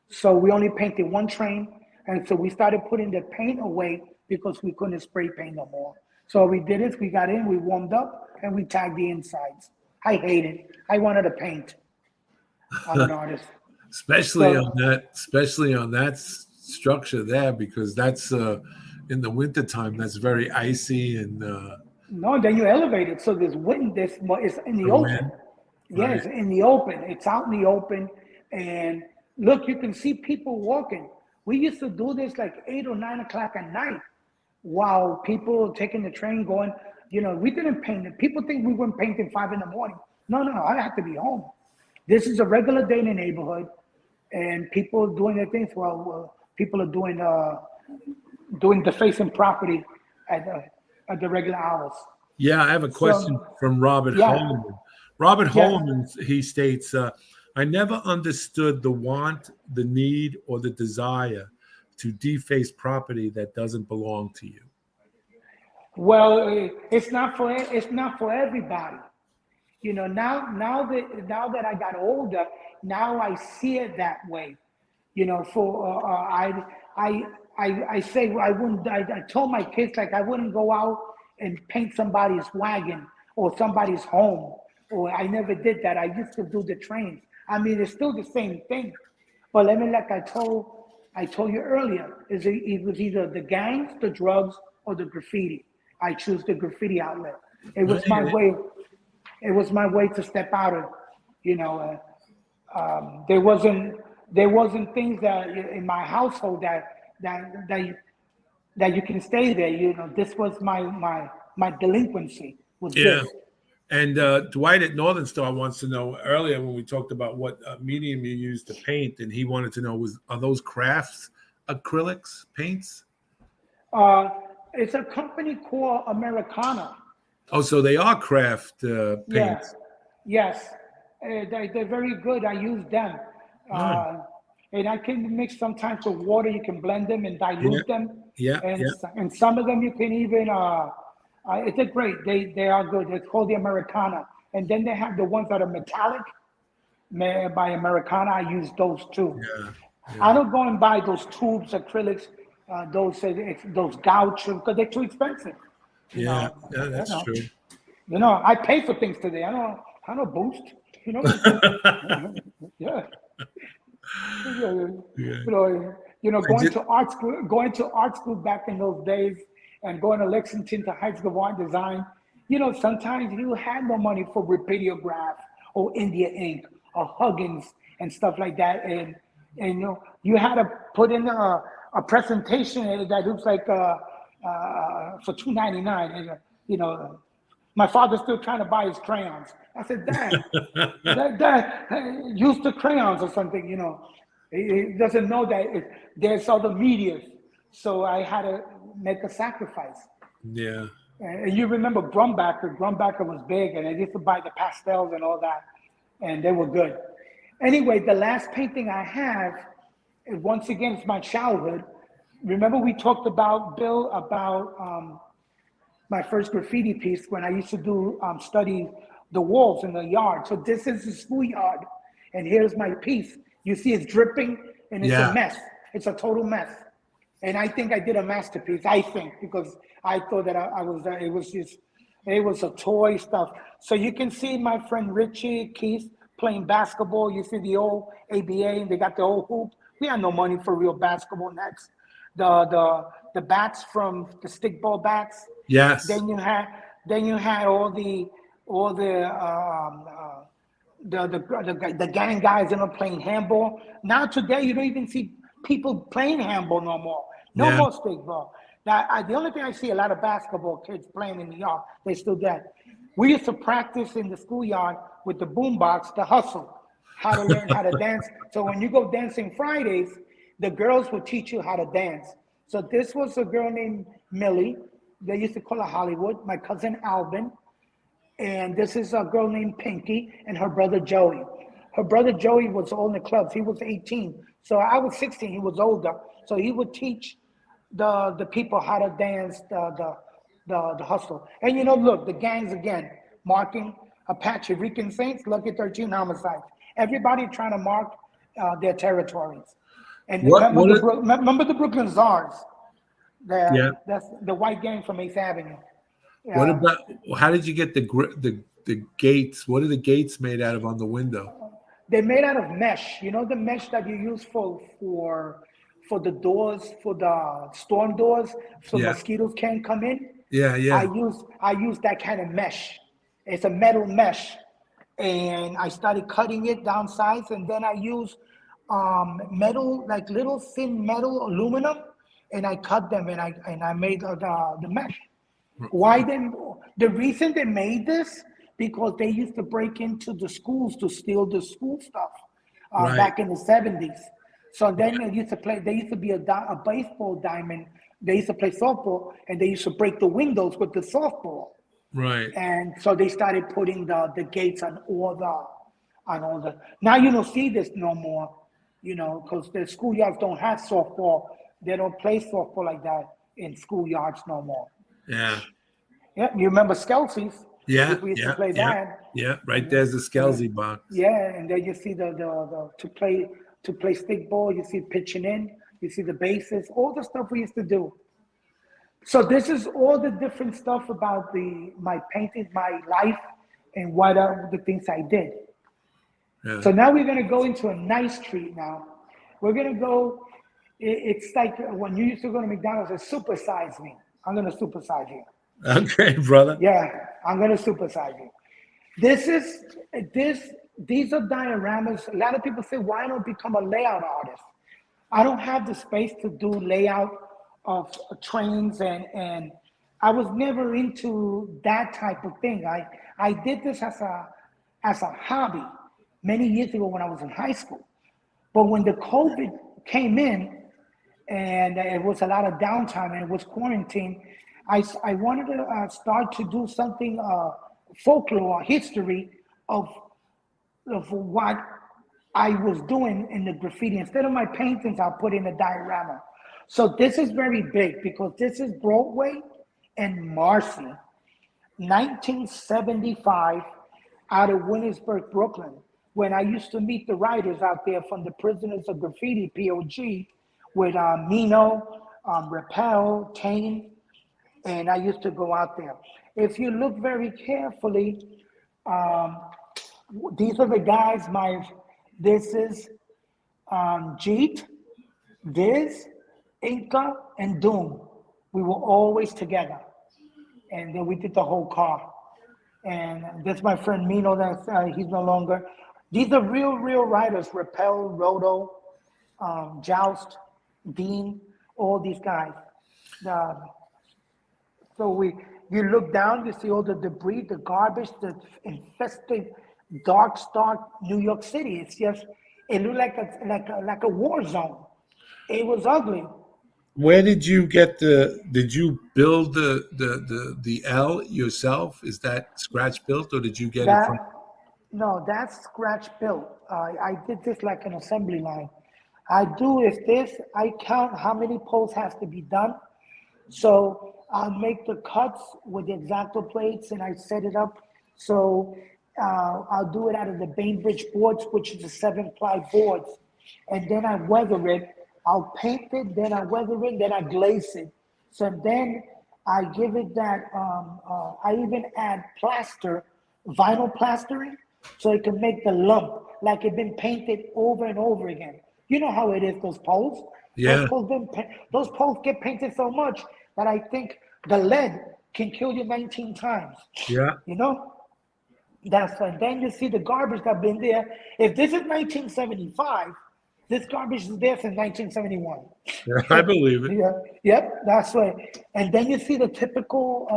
So we only painted one train, and so we started putting the paint away because we couldn't spray paint no more. So we did it, we got in, we warmed up, and we tagged the insides. I hate it. I wanted to paint. I'm an artist. especially on that structure there, because that's in the wintertime, that's very icy and No, then you elevate it. So there's wind, it's in the open. wind. Yeah, Right. it's in the open. It's out in the open. And look, you can see people walking. We used to do this like 8 or 9 o'clock at night while people taking the train going, we didn't paint it. People think we weren't painting 5 in the morning. No, I have to be home. This is a regular day in the neighborhood, and people doing their things. Well, people are doing defacing property at the regular hours. Yeah, I have a question from Robert Yeah. Holman. Robert Yeah. Holman, he states, I never understood the want, the need, or the desire to deface property that doesn't belong to you. Well, it's not for everybody. Now that I got older, now I see it that way. I say I wouldn't. I told my kids, like, I wouldn't go out and paint somebody's wagon or somebody's home. Or I never did that. I used to do the trains. I mean, it's still the same thing. But like I told you earlier, it was either the gangs, the drugs, or the graffiti. I choose the graffiti outlet. It was my way. It was my way to step out of, there wasn't things that in my household that you can stay there. This was my delinquency was this. And Dwight at Northern Star wants to know, earlier when we talked about what medium you use to paint, and he wanted to know, are those crafts acrylics paints? It's a company called Americana. Oh, so they are craft paints. Yes. They're very good. I use them. And I can mix sometimes with water. You can blend them and dilute them. And some of them you can even, it's great. They are good. It's called the Americana. And then they have the ones that are metallic by Americana. I use those too. I don't go and buy those tubes, acrylics, those gouache, because they're too expensive. That's true. I pay for things today. I don't boost. Going to art school back in those days, and going to Lexington to high school of art design. Sometimes you had no money for Rapidograph or India Ink or Huggins and stuff like that, and you had to put in a presentation that looks like for $2.99, and my father's still trying to buy his crayons. I said, Dad, use the crayons or something. He doesn't know that there's other medias, so I had to make a sacrifice. Yeah. And you remember Grumbacher was big, and I used to buy the pastels and all that, and they were good. Anyway, the last painting I have, once again, it's my childhood. Remember we talked about, Bill, about my first graffiti piece when I used to do study the walls in the yard. So this is the schoolyard, and here's my piece. You see it's dripping, and it's a mess. It's a total mess. And I think I did a masterpiece, because I thought that it was a toy stuff. So you can see my friend Richie Keith playing basketball. You see the old ABA, and they got the old hoop. We had no money for real basketball nets. The bats from the stickball bats. Yes. Then you had all the gang guys playing handball. Now today you don't even see people playing handball no more. No more stickball. Now the only thing I see a lot of basketball kids playing in the yard. They still dead. We used to practice in the schoolyard with the boombox, the hustle, how to learn how to dance. So when you go dancing Fridays, the girls will teach you how to dance. So this was a girl named Millie. They used to call her Hollywood. My cousin Alvin. And this is a girl named Pinky and her brother Joey. her brother Joey was on the clubs. He was 18. So I was 16. He was older. So he would teach the people how to dance the hustle. And look, the gangs again, marking Apache, Rican Saints, Lucky 13 homicides. Everybody trying to mark their territories. And remember the Brooklyn Czars? That's the white gang from 8th Avenue. What about, how did you get the gates? What are the gates made out of on the window? They're made out of mesh. You know the mesh that you use for the doors, for the storm doors, so mosquitoes can't come in? Yeah. I use that kind of mesh. It's a metal mesh. And I started cutting it down sides, and then I use metal, like little thin metal aluminum, and I cut them and I made the mesh. Why then? The reason they made this, because they used to break into the schools to steal the school stuff back in the 70s. So then they used to be a baseball diamond. They used to play softball, and they used to break the windows with the softball. Right. And so they started putting the gates on all the. Now you don't see this no more, because the schoolyards don't have softball. They don't play softball like that in schoolyards no more. Yeah. Yeah, you remember Skelsies? Yeah. We used to play that. Yeah, right there's the Skelsey box. Yeah, and then you see the to play stick ball. You see pitching in. You see the bases. All the stuff we used to do. So this is all the different stuff about my painting, my life, and what are the things I did. Yeah. So now we're going to go into a nice treat now. We're going to go, it's like when you used to go to McDonald's and supersize me. I'm going to supersize you. Okay, brother. Yeah, I'm going to supersize you. These are dioramas. A lot of people say, why don't become a layout artist? I don't have the space to do layout of trains, and I was never into that type of thing. I did this as a hobby many years ago when I was in high school. But when the COVID came in and it was a lot of downtime and it was quarantine, I wanted to start to do something folklore, history of what I was doing in the graffiti. Instead of my paintings, I'll put in a diorama. So this is very big because this is Broadway and Marcy, 1975, out of Williamsburg, Brooklyn, when I used to meet the writers out there from the Prisoners of Graffiti, POG, with Mino, Rappel, Tane, and I used to go out there. If you look very carefully, these are the guys, this is Jeet, Diz, Inca, and Doom. We were always together. And then we did the whole car. And that's my friend Mino, he's no longer. These are real writers, Rappel, Roto, Joust, Dean, all these guys. So you look down, you see all the debris, the garbage, the infested, dark New York City. It looked like a war zone. It was ugly. Where did you get did you build the L yourself? Is that scratch built, or did you get it from? No, that's scratch built. I did this like an assembly line. I count how many posts has to be done. So I'll make the cuts with the X-Acto plates and I set it up. So I'll do it out of the Bainbridge boards, which is the 7-ply boards. And then I weather it. I'll paint it, then I weather it, then I glaze it. So then I give it that, I even add plaster, vinyl plastering, so it can make the lump, like it's been painted over and over again. You know how it is, those poles? Yeah. Those poles get painted so much that I think the lead can kill you 19 times. Yeah. You know? And then you see the garbage that's been there. If this is 1975, this garbage is there since 1971. Yeah, I believe it. Yeah, yep, that's right. And then you see the typical,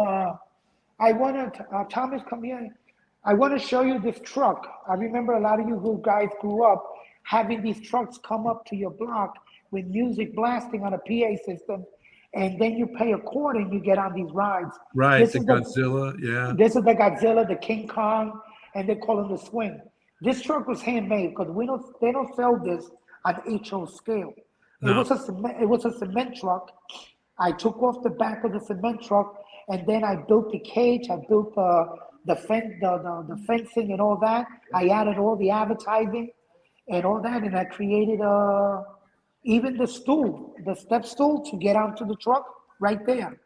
Thomas, come here. I want to show you this truck. I remember a lot of you who guys grew up having these trucks come up to your block with music blasting on a PA system, and then you pay a quarter and you get on these rides. Right, the Godzilla, yeah. This is the Godzilla, the King Kong, and they call them the swing. This truck was handmade because they don't sell this on HO scale. No. It was a cement truck. I took off the back of the cement truck, and then I built the cage. I built the fencing and all that. I added all the advertising and all that, and I created even the stool, the step stool to get onto the truck right there.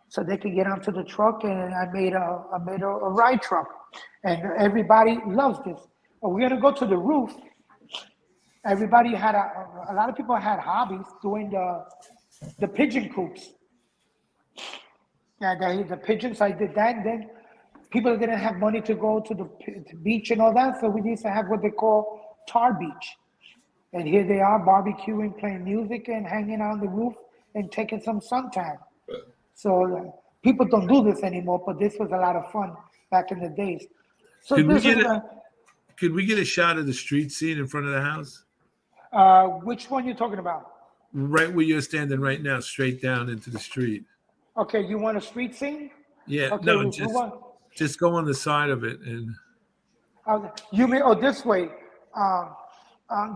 So they could get onto the truck, and I made a ride truck, and everybody loves this. We're gonna go to the roof. Everybody had a lot of people had hobbies doing the pigeon coops. And the pigeons, I did that. And then people didn't have money to go to the beach and all that, so we used to have what they call tar beach. And here they are barbecuing, playing music, and hanging on the roof and taking some suntan. So people don't do this anymore, but this was a lot of fun back in the days. So could we get a shot of the street scene in front of the house? Which one you talking about? Right where you're standing right now, straight down into the street. Okay, you want a street scene? Yeah, Okay, no, just go on the side of it and. You mean this way?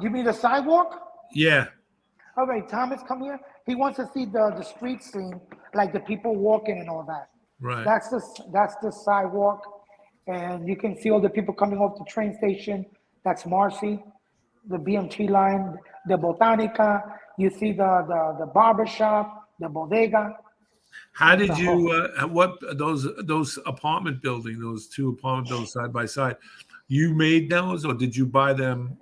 You mean the sidewalk? Yeah. All right, Thomas, come here. He wants to see the street scene, like the people walking and all that. Right. That's the sidewalk, and you can see all the people coming off the train station. That's Marcy, the BMT line, the Botanica. You see the barber shop, the bodega. How did you what those apartment buildings, those two apartment buildings side by side? You made those, or did you buy them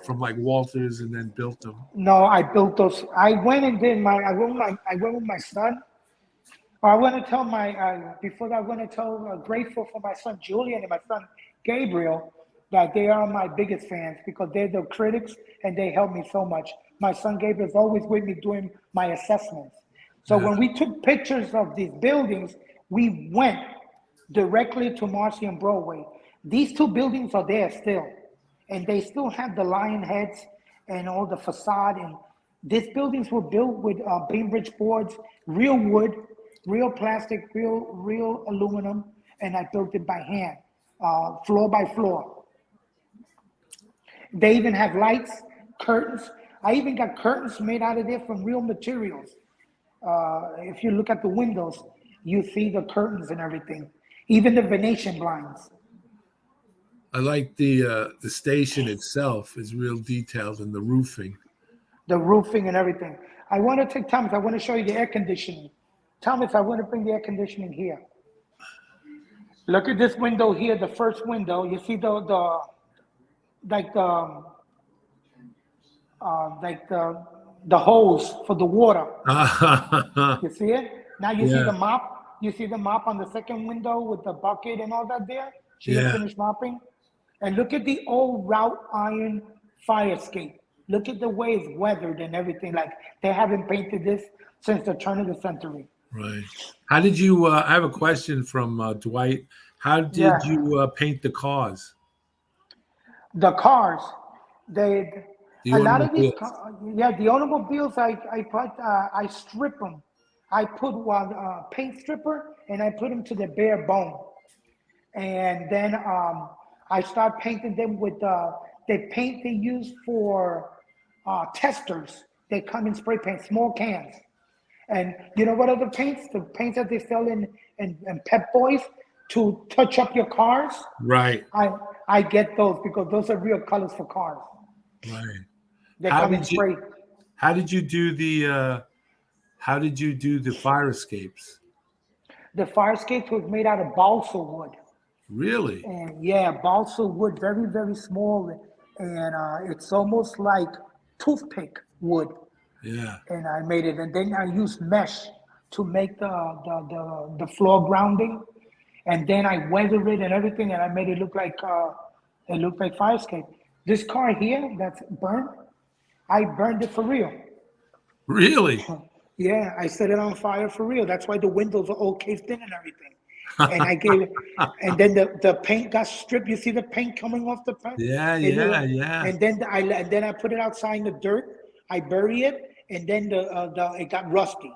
from like Walters and then built them? No, I built those. I went and did I went with my son. I want to tell before that, I want to tell grateful for my son Julian and my son Gabriel that they are my biggest fans because they're the critics and they help me so much. My son Gabriel is always with me doing my assessments. So when we took pictures of these buildings, we went directly to Marcy and Broadway. These two buildings are there still, and they still have the lion heads and all the facade. And these buildings were built with Bainbridge boards, real wood, real plastic, real aluminum, and I built it by hand, floor by floor. They even have lights, curtains. I even got curtains made out of there from real materials. If you look at the windows, you see the curtains and everything, even the Venetian blinds. I like the station itself is real detailed in the roofing. The roofing and everything. I want to take Thomas. I want to show you the air conditioning. Thomas, I want to bring the air conditioning here. Look at this window here, the first window. You see the hose for the water. You see it? Now you see the mop. You see the mop on the second window with the bucket and all that there? She didn't finish mopping. And look at the old wrought iron fire escape. Look at the way it's weathered and everything. Like they haven't painted this since the turn of the century. Right. How did you, I have a question from Dwight. How did you paint the cars? The cars, a lot of these, the automobiles, I strip them. I put one paint stripper and I put them to the bare bone. And then I start painting them with the paint they use for testers. They come in spray paint, small cans. And you know what other paints? The paints that they sell in Pep Boys to touch up your cars. Right. I get those because those are real colors for cars. Right. They come in spray. How did you do the fire escapes? The fire escapes was made out of balsa wood. Really? And balsa wood, very, very small. And it's almost like toothpick wood. Yeah. And I made it. And then I used mesh to make the floor grounding. And then I weathered it and everything. And I made it look like fire escape. This car here that's burned, I burned it for real. Really? Yeah, I set it on fire for real. That's why the windows are all caved in and everything. And I gave it, and then the paint got stripped. You see the paint coming off the paint? Yeah. And then I put it outside in the dirt. I bury it, and then it got rusty,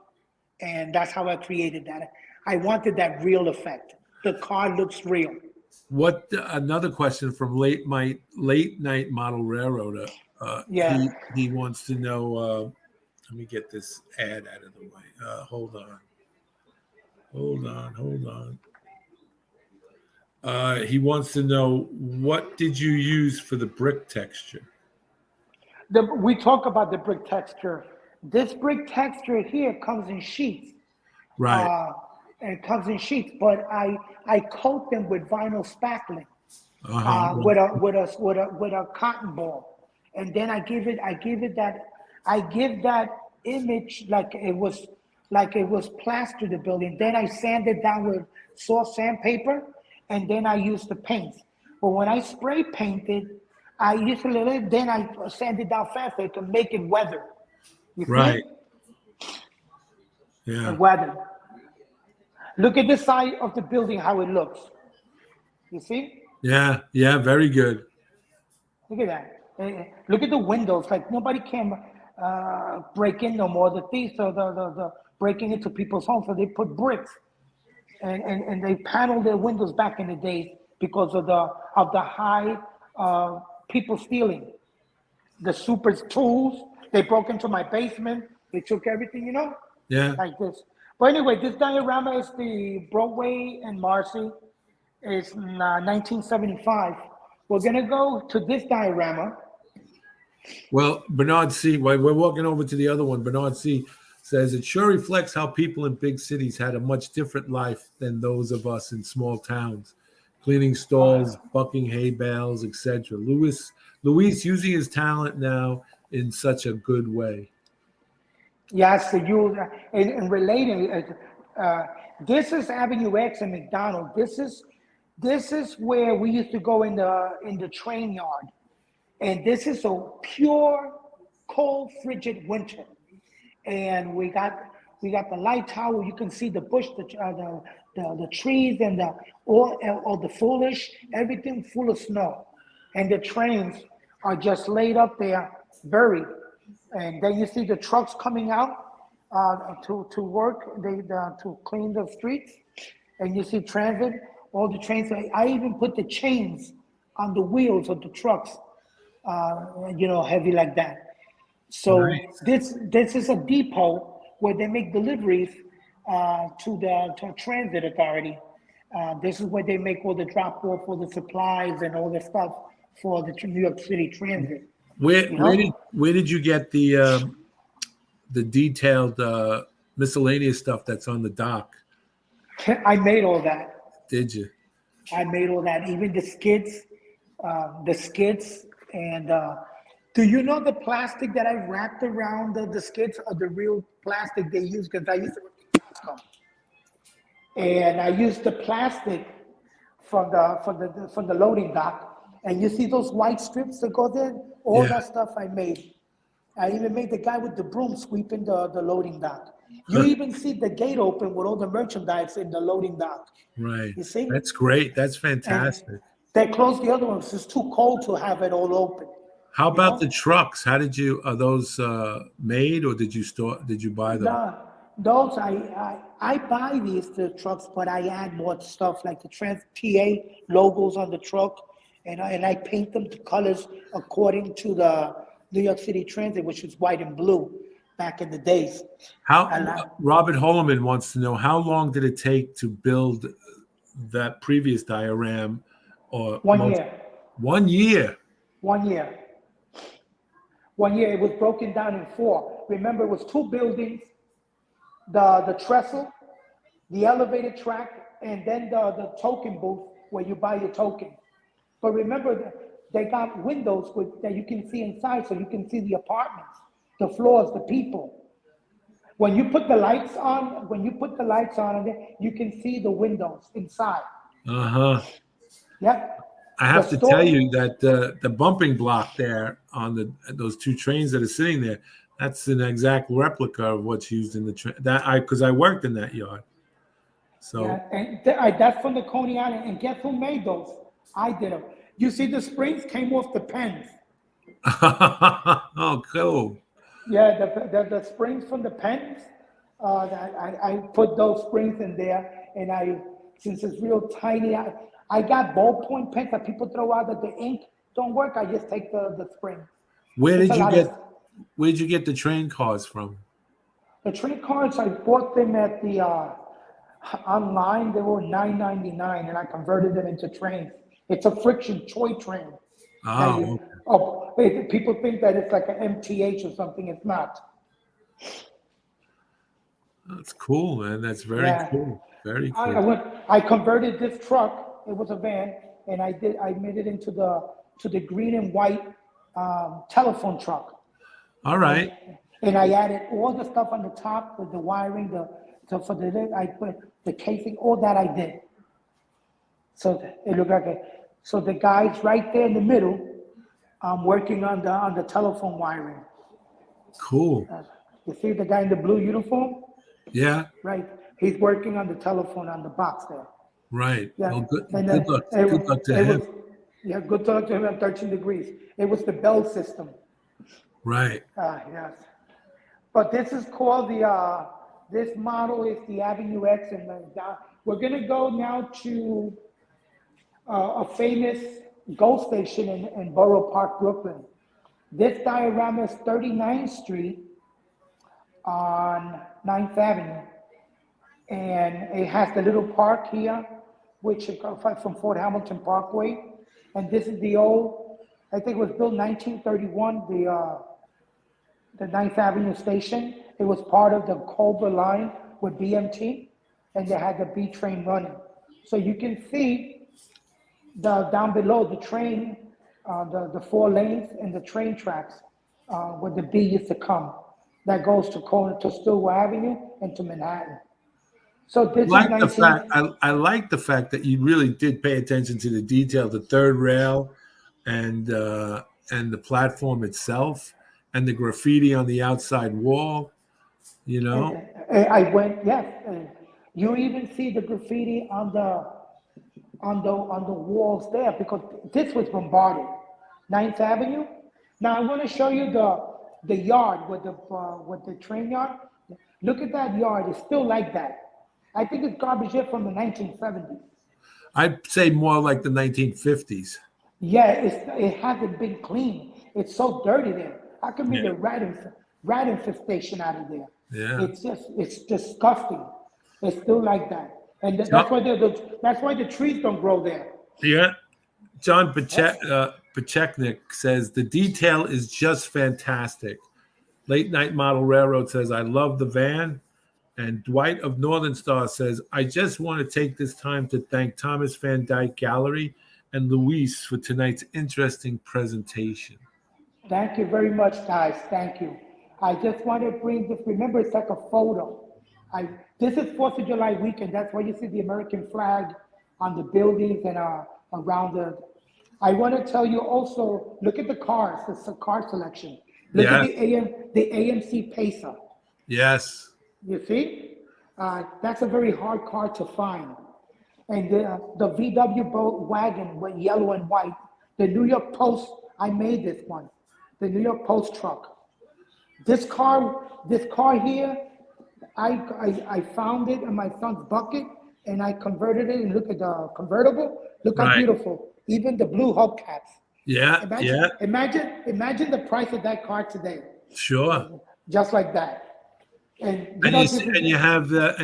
and that's how I created that. I wanted that real effect. the car looks real. What another question from late night model railroader. Yeah. He wants to know. Let me get this ad out of the way. Hold on. He wants to know, what did you use for the brick texture? We talk about the brick texture. This brick texture here comes in sheets. Right. And it comes in sheets, but I coat them with vinyl spackling, with a cotton ball, and then I give that image like it was plastered the building. Then I sand it down with soft sandpaper, and then I use the paints. But when I spray painted, I usually then I sand it down faster to make it weather. You see Right. it? Yeah. And weather. Look at the side of the building, how it looks. You see? Yeah. Very good. Look at that. Look at the windows. Like nobody can break in no more. The thieves are the breaking into people's homes, so they put bricks and they panel their windows back in the days because of the high people stealing. The super tools. They broke into my basement. They took everything, Yeah. like this. But anyway, this diorama is the Broadway and Marcy. It's 1975. We're going to go to this diorama. Well, Bernard C., while we're walking over to the other one, Bernard C. says, it sure reflects how people in big cities had a much different life than those of us in small towns. Cleaning stalls, bucking hay bales, etc. Luis using his talent now in such a good way. Yes, so and relating, this is Avenue X and McDonald. This is where we used to go in the train yard, and this is a pure, cold, frigid winter, and we got the light tower. You can see the bush, the trees, and all the foliage, everything full of snow, and the trains are just laid up there, buried. And then you see the trucks coming out to work, to clean the streets, and you see transit, all the trains. I even put the chains on the wheels of the trucks, heavy like that. So Nice. this is a depot where they make deliveries to the transit authority. This is where they make all the drop off, all the supplies and all the stuff for the New York City Transit. Where did you get the detailed miscellaneous stuff that's on the dock? I made all that. Did you? I made all that, even the skids, and do you know the plastic that I wrapped around the skids are the real plastic they use? Because I used to, and I used the plastic from the loading dock. And you see those white strips that go there? All that stuff I made. I even made the guy with the broom sweeping the loading dock. You even see the gate open with all the merchandise in the loading dock. Right. You see? That's great. That's fantastic. And they closed the other ones. It's too cold to have it all open. How about the trucks? Are those made, or did you buy them? No, those I buy the trucks, but I add more stuff like the PA logos on the truck. And I paint them to colors according to the New York City Transit, which was white and blue back in the days. Robert Holloman wants to know, how long did it take to build that previous diorama? Or 1 year. 1 year. 1 year. 1 year. It was broken down in 4. Remember, it was 2 buildings, the trestle, the elevated track, and then the token booth where you buy your token. But remember, they got windows that you can see inside, so you can see the apartments, the floors, the people. When you put the lights on, you can see the windows inside. Yep. I have to tell you that the bumping block there on those 2 trains that are sitting there, that's an exact replica of what's used in the train. Because I worked in that yard. So yeah, and that's from the Coney Island. And guess who made those? I did them. You see, the springs came off the pens. Oh, cool. Yeah, the springs from the pens. I put those springs in there, and since it's real tiny, I got ballpoint pens that people throw out that the ink don't work. I just take the spring. Where It's did a you lot get? of- Where did you get the train cars from? The train cards, I bought them at the online. They were $9.99, and I converted them into trains. It's a friction toy train. That Oh, people think that it's like an MTH or something. It's not. that's cool, man. That's very Yeah. cool. Very cool. I converted this truck. It was a van, and I made it into the green and white telephone truck. All right. And I added all the stuff on the top, the wiring, I put the casing, all that I did. So it looked like so the guy's right there in the middle, working on the telephone wiring. Cool. You see the guy in the blue uniform? Yeah. Right. He's working on the telephone on the box there. Right. Yeah. Well, good And luck. it Good luck to it him. was, yeah, good luck to him at 13 degrees. It was the Bell system. Right. Yes. But this is called this model is the Avenue X, and we're gonna go now to a famous GO station in Borough Park, Brooklyn. This diorama is 39th Street on 9th Avenue. And it has the little park here, which is from Fort Hamilton Parkway. And this is the old, I think it was built 1931, the 9th Avenue station. It was part of the Culver line with BMT, and they had the B train running. So you can see down below the train, the 4 lanes and the train tracks where the B used to come. That goes to Stillwell Avenue and to Manhattan. So this I like the fact that you really did pay attention to the detail, the third rail, and the platform itself, and the graffiti on the outside wall. You know, I went, yes. You even see the graffiti on the walls there because this was bombarded. 9th Avenue. Now I want to show you the yard with the train yard. Look at that yard. It's still like that. I think it's garbage here from the 1970s. I'd say more like the 1950s. Yeah, it hasn't been clean. It's so dirty there. How can be the rat infestation out of there? Yeah. It's disgusting. It's still like that. And that's why the trees don't grow there. Yeah. John Pacheknik says the detail is just fantastic. Late Night Model Railroad says, I love the van. And Dwight of Northern Star says, I just want to take this time to thank Thomas Van Dyke Gallery and Luis for tonight's interesting presentation. Thank you very much, guys. Thank you. I just want to bring this. Remember, it's like a photo. This is 4th of July weekend. That's why you see the American flag on the buildings and around the. I want to tell you also, look at the cars. It's a car selection. Look at the AMC Pacer. Yes. You see? That's a very hard car to find. And the VW boat wagon with yellow and white. The New York Post, I made this one. The New York Post truck. This car here, I found it in my son's bucket and I converted it, and look at the convertible. Look how beautiful. Even the blue hubcaps. Yeah. Imagine the price of that car today. Sure. Just like that. And you have the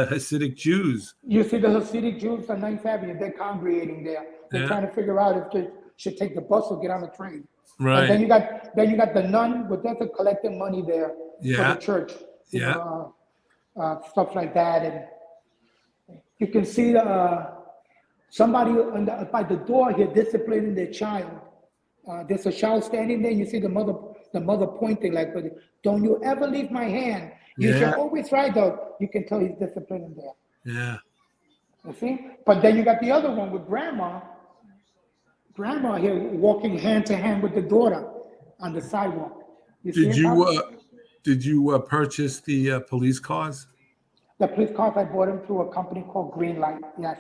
Hasidic Jews. You see the Hasidic Jews on 9th Avenue. They're congregating there. They're trying to figure out if they should take the bus or get on the train. Right. And then you got the nun, but that's collecting money there for the church. Stuff like that, and you can see somebody by the door here disciplining their child. There's a child standing there. You see the mother pointing like, "Don't you ever leave my hand. You should always ride though." You can tell he's disciplining there. Yeah. You see? But then you got the other one with grandma here walking hand to hand with the daughter on the sidewalk. Did you purchase the police cars? The police cars, I bought them through a company called Greenlight. Yes.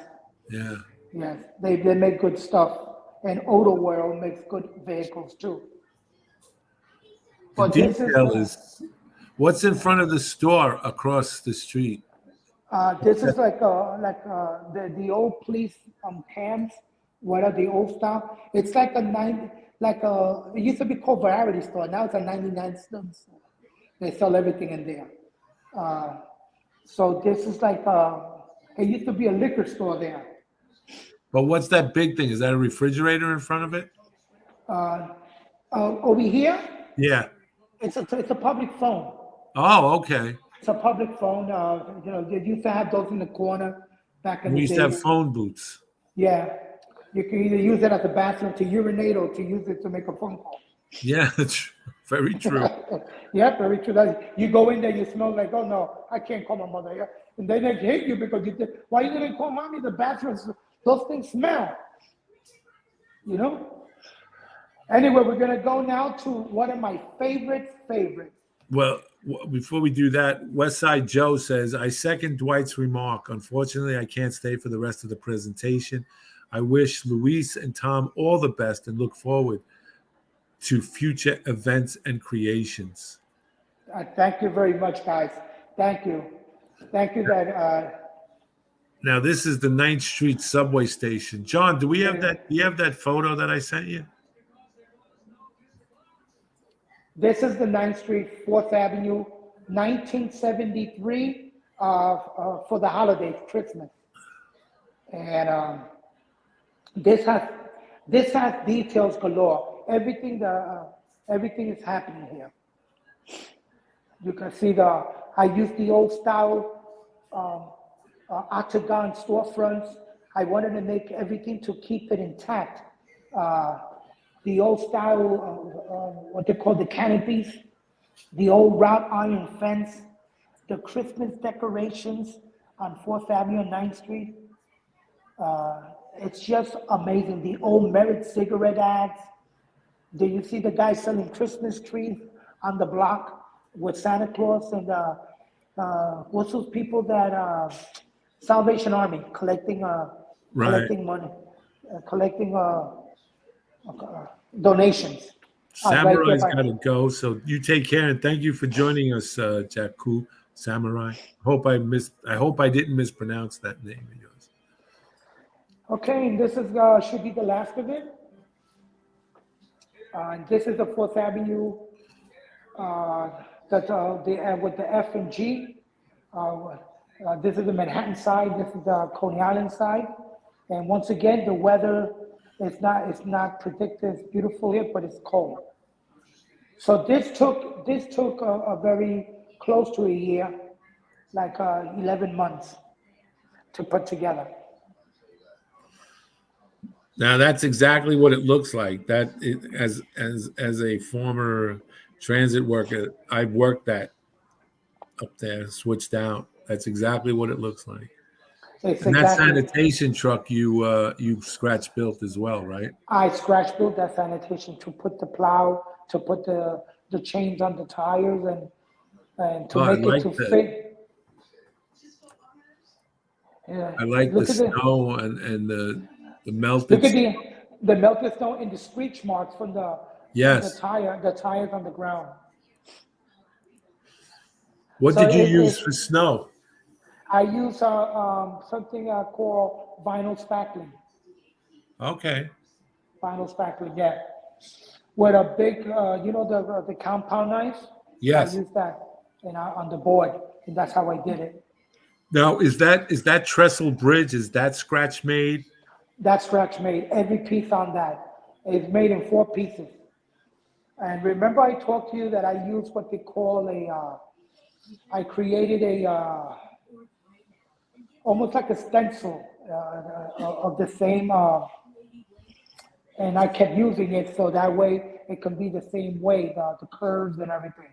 Yeah. Yes. They make good stuff. And Auto World makes good vehicles too. The detail is what's in front of the store across the street. This is like the old police cams. What are the old style? It's like it used to be called variety store. Now it's a 99 cent store. They sell everything in there. So this is like it used to be a liquor store there. But what's that big thing? Is that a refrigerator in front of it? Over here, Yeah. it's a public phone. Oh, okay. It's a public phone. They used to have those in the corner back in We the used day. to have phone booths. Yeah, you can either use it at the bathroom to urinate or to use it to make a phone call. Yeah, that's very true. Yeah, very true. You go in there, you smell like, oh no, I can't call my mother. Yeah. And then they hate you because why you didn't call mommy? The bathrooms, those things smell. You know? Anyway, we're going to go now to one of my favorites. Well, before we do that, Westside Joe says, I second Dwight's remark. Unfortunately, I can't stay for the rest of the presentation. I wish Luis and Tom all the best and look forward to future events and creations. Thank you very much, guys. Thank you. Thank you Now, this is the 9th Street subway station. John, do we have that? Do you have that photo that I sent you? This is the 9th Street, 4th Avenue, 1973 for the holidays, Christmas. And this has details galore. Everything is happening here. You can see I used the old style octagon storefronts. I wanted to make everything to keep it intact. The old style, what they call the canopies, the old wrought iron fence, the Christmas decorations on 4th Avenue and 9th Street. It's just amazing. The old Merit cigarette ads. Do you see the guy selling Christmas trees on the block with Santa Claus and what's those people that Salvation Army collecting money, collecting donations. Samurai's got to go, so you take care and thank you for joining us, Jakku Samurai. I hope I didn't mispronounce that name of yours. Okay, and this is should be the last of it. This is the 4th Avenue. With the F and G. This is the Manhattan side. This is the Coney Island side. And once again, the weather is not predicted. It's beautiful here, but it's cold. So this took a very close to a year, like 11 months to put together. Now that's exactly what it looks like. That as a former transit worker, I've worked that up there, switched out. That's exactly what it looks like. And that sanitation truck you scratch built as well, right? I scratch built that sanitation to put the plow, to put the chains on the tires and to make it to fit. Yeah. I like the snow and the melted. Look at the melted snow and the screech marks from the tires on the ground. What did you use for snow? I use something called vinyl spackling. Okay. Vinyl spackling, yeah. With a big, the compound knife. Yes. I use that on the board, and that's how I did it. Now, is that trestle bridge? Is that scratch made? That's scratch made. Every piece on that is made in 4 pieces. And remember, I talked to you that I used what they call I created almost like a stencil of the same, and I kept using it so that way it can be the same way, the curves and everything.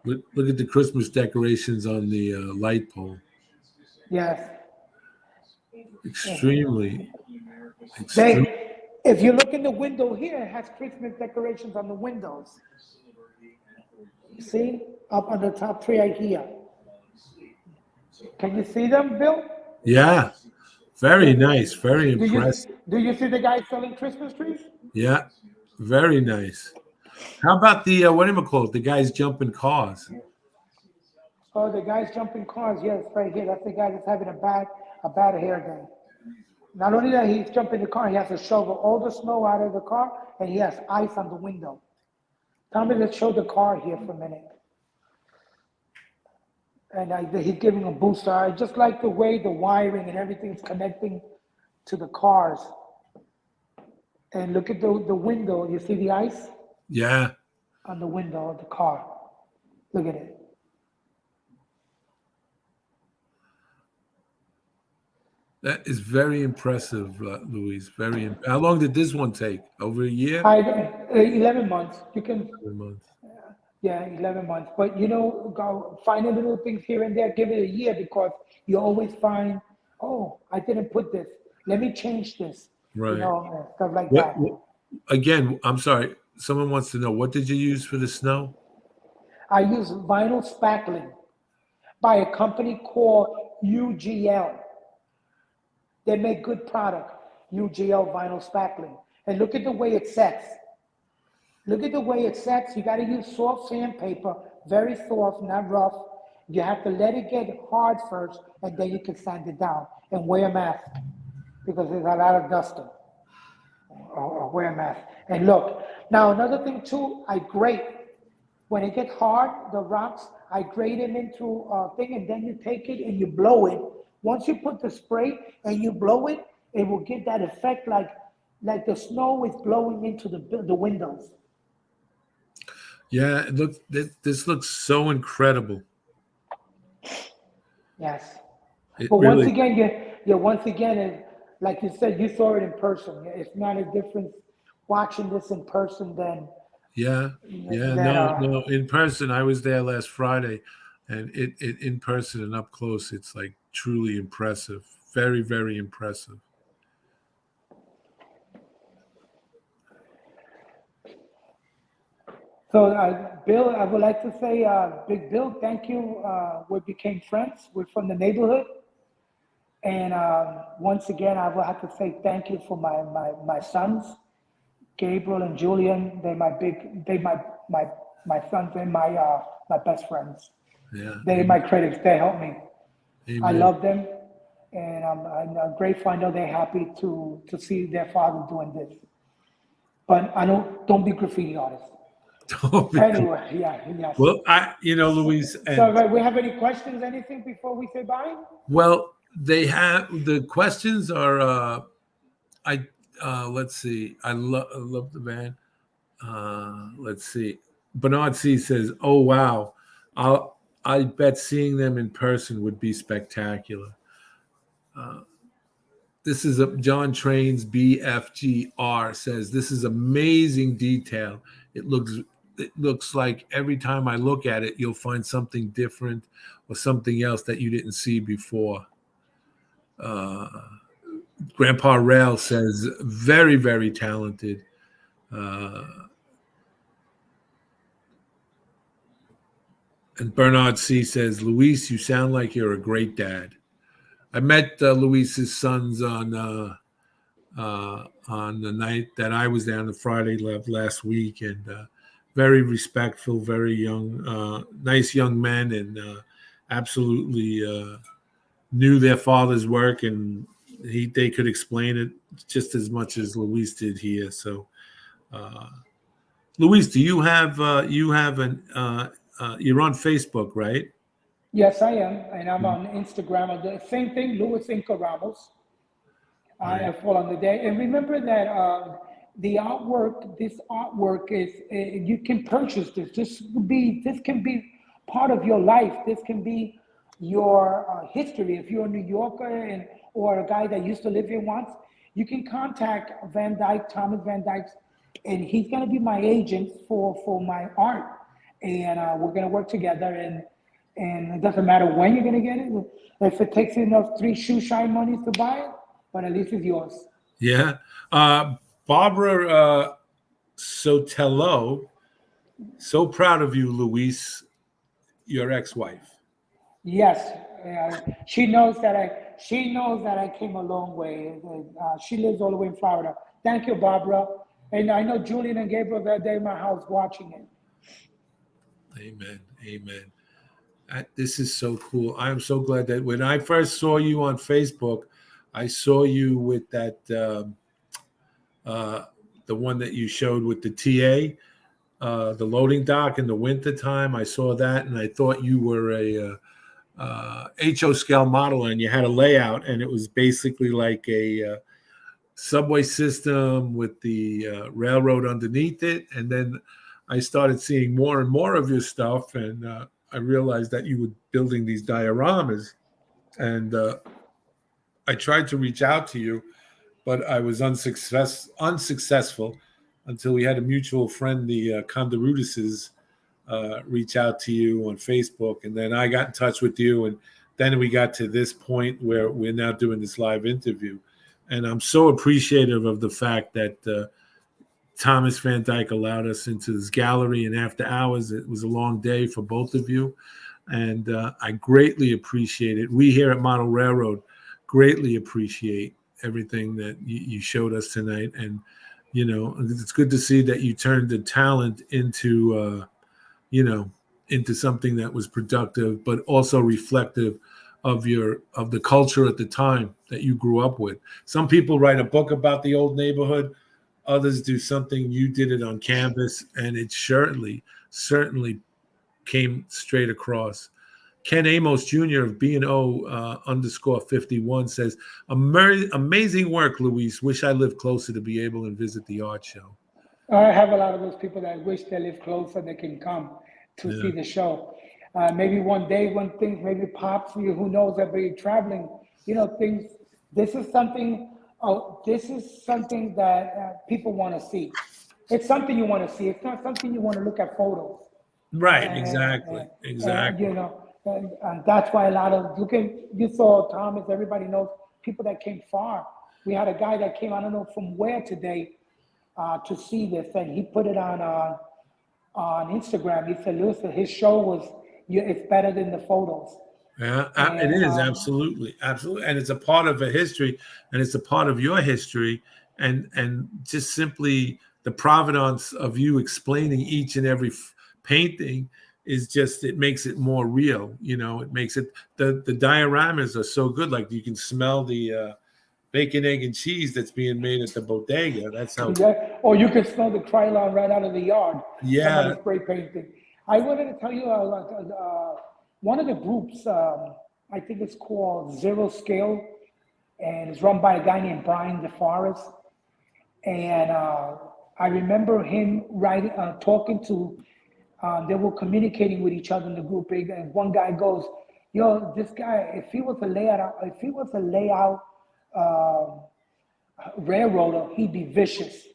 Look at the Christmas decorations on the light pole. Yes. Extremely. If you look in the window here, it has Christmas decorations on the windows. See? Up on the top tree right here. Can you see them, Bill? Yeah. Very nice. Very impressive. Do you see the guy selling Christmas trees? Yeah. Very nice. How about the, the guys jumping cars? Oh, the guy's jumping cars. Yes, right here. That's the guy that's having a bad hair day. Not only that, he's jumping the car, he has to shovel all the snow out of the car, and he has ice on the window. Tell me, let's show the car here for a minute. And he's giving a booster. I just like the way the wiring and everything is connecting to the cars. And look at the window. You see the ice? Yeah. On the window of the car. Look at it. That is very impressive, Luis. How long did this one take? Over a year? 11 months. You can. 11 months. Yeah, 11 months. But go finding little things here and there. Give it a year because you always find, oh, I didn't put this. Let me change this. Right. Stuff like that. Again, I'm sorry. Someone wants to know, what did you use for the snow? I use vinyl spackling by a company called UGL. They make good product, UGL vinyl spackling. And look at the way it sets. Look at the way it sets. You got to use soft sandpaper, very soft, not rough. You have to let it get hard first, and then you can sand it down. And wear a mask, because there's a lot of dusting. Or wear a mask. And look, now another thing too, I grate. When it gets hard, the rocks, I grate them into a thing, and then you take it and you blow it. Once you put the spray and you blow it, it will give that effect like the snow is blowing into the windows. Yeah, look, this looks so incredible. Yes. It But really, once again, like you said, you saw it in person. It's not a difference watching this in person than. Yeah. No, in person. I was there last Friday, and it in person and up close, it's like truly impressive. Very, very impressive. So, Bill, I would like to say, Big Bill, thank you. We became friends. We're from the neighborhood. And once again, I will have to say thank you for my sons, Gabriel and Julian. They're my sons and my best friends. Yeah. They're my critics. They help me. Amen. I love them, and I'm grateful. I know they're happy to see their father doing this. But don't be graffiti artists. Anyway, yes. Well, Luis. So, we have any questions, anything before we say bye? Well, they have the questions are. Let's see. I love the band. Let's see. Bernard C says, "Oh wow, I bet seeing them in person would be spectacular." This is John Trains BFGR says, "This is amazing detail. It looks like every time I look at it, you'll find something different or something else that you didn't see before." Grandpa Rail says, "Very, very talented." And Bernard C says, "Luis, you sound like you're a great dad." I met Luis's sons on the night that I was down, the Friday last week, and very respectful, very young, nice young men, and absolutely knew their father's work, and they could explain it just as much as Luis did here. So, Luis, do you have you're on Facebook, right? Yes, I am, and I'm on Instagram. The same thing, Luis Ramos. I fall on the day, and remember that this artwork is you can purchase this. This can be part of your life. This can be your history. If you're a New Yorker or a guy that used to live here once, you can contact Thomas Van Dyke, and he's going to be my agent for my art, and we're going to work together. And it doesn't matter when you're going to get it. If it takes enough 3 shoe shine monies to buy it, but at least it's yours. Yeah. Barbara Sotelo, so proud of you, Luis, your ex-wife. Yes. She knows that I came a long way. She lives all the way in Florida. Thank you, Barbara. And I know Julian and Gabriel, they're in my house watching it. Amen. This is so cool. I am so glad that when I first saw you on Facebook, I saw you with that the one that you showed with the TA, the loading dock in the wintertime. I saw that, and I thought you were a HO scale model, and you had a layout, and it was basically like a subway system with the railroad underneath it. And then I started seeing more and more of your stuff, and I realized that you were building these dioramas. And I tried to reach out to you, but I was unsuccessful until we had a mutual friend, the Conderudises, reach out to you on Facebook. And then I got in touch with you. And then we got to this point where we're now doing this live interview. And I'm so appreciative of the fact that Thomas Van Dyke allowed us into this gallery. And after hours, it was a long day for both of you. And I greatly appreciate it. We here at Model Railroad greatly appreciate everything that you showed us tonight. And, you know, it's good to see that you turned the talent into, into something that was productive, but also reflective of the culture at the time that you grew up with. Some people write a book about the old neighborhood. Others do something. You did it on canvas, and it certainly came straight across. Ken Amos Jr. of B&O _51 says, amazing work, Luis. Wish I lived closer to be able to visit the art show. I have a lot of those people that wish they live closer, they can come to see the show. Maybe one day when things maybe pop for you, who knows, they'll be traveling, things. This is something that people want to see. It's something you want to see. It's not something you want to look at photos. Right, exactly. And that's why you saw Thomas, everybody knows people that came far. We had a guy that came, I don't know from where today, to see this, and he put it on Instagram. He said, listen, his show it's better than the photos. Yeah, it is, absolutely. And it's a part of a history, and it's a part of your history, and just simply the provenance of you explaining each and every painting is just, it makes it more real. It makes it, the dioramas are so good. Like you can smell the bacon, egg, and cheese that's being made at the bodega. That's how. Yeah. Or you can smell the Krylon right out of the yard. Yeah. Somebody spray painting. I wanted to tell you, one of the groups, I think it's called Zero Scale, and it's run by a guy named Brian DeForest. And I remember him talking to. They were communicating with each other in the group, and one guy goes, "Yo, this guy, if he was a layout railroader, he'd be vicious."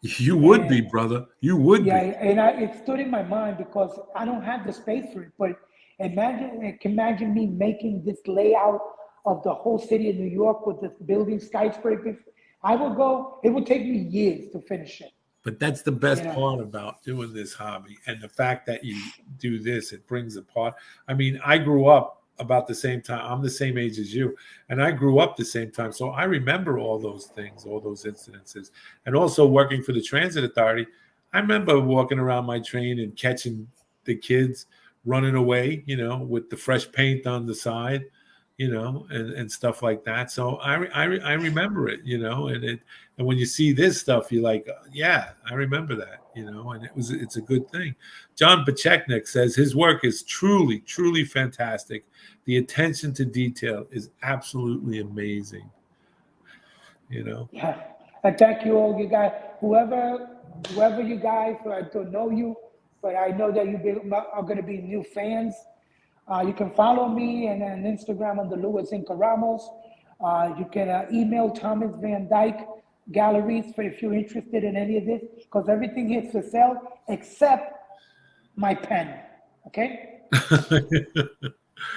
You would be, brother. You would be. And it stood in my mind because I don't have the space for it. But imagine me making this layout of the whole city of New York with the building skyscrapers. It would take me years to finish it. But that's the best part about doing this hobby. And the fact that you do this, it brings apart. I mean, I grew up about the same time. I'm the same age as you. And I grew up the same time. So I remember all those things, all those incidences. And also working for the Transit Authority, I remember walking around my train and catching the kids running away, with the fresh paint on the side, and stuff like that. So I remember it, and when you see this stuff, you're like, yeah, I remember that, and it's a good thing. John Pacheknik says his work is truly, truly fantastic. The attention to detail is absolutely amazing. Yeah, and thank you all, you guys. Whoever you guys, I don't know you, but I know that you are going to be new fans. You can follow me and on Instagram under Luis Ramos. You can email Thomas Van Dyke Galleries if you're interested in any of this, because everything here is for sale except my pen. Okay?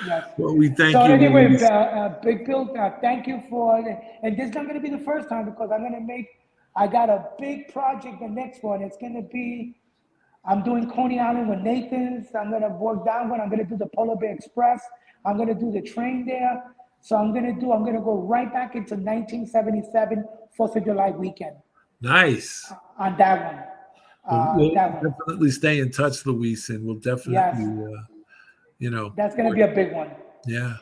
Yes. Well, we thank you. So anyway, Big Bill, thank you and this is not going to be the first time because I got a big project, the next one. It's going to be, I'm doing Coney Island with Nathan's. I'm going to work that one. I'm going to do the Polar Bear Express. I'm going to do the train there. So I'm going to go right back into 1977 4th of July weekend. Nice. On that one. We'll definitely stay in touch, Luis, and we'll definitely, That's going to be a big one. Yeah.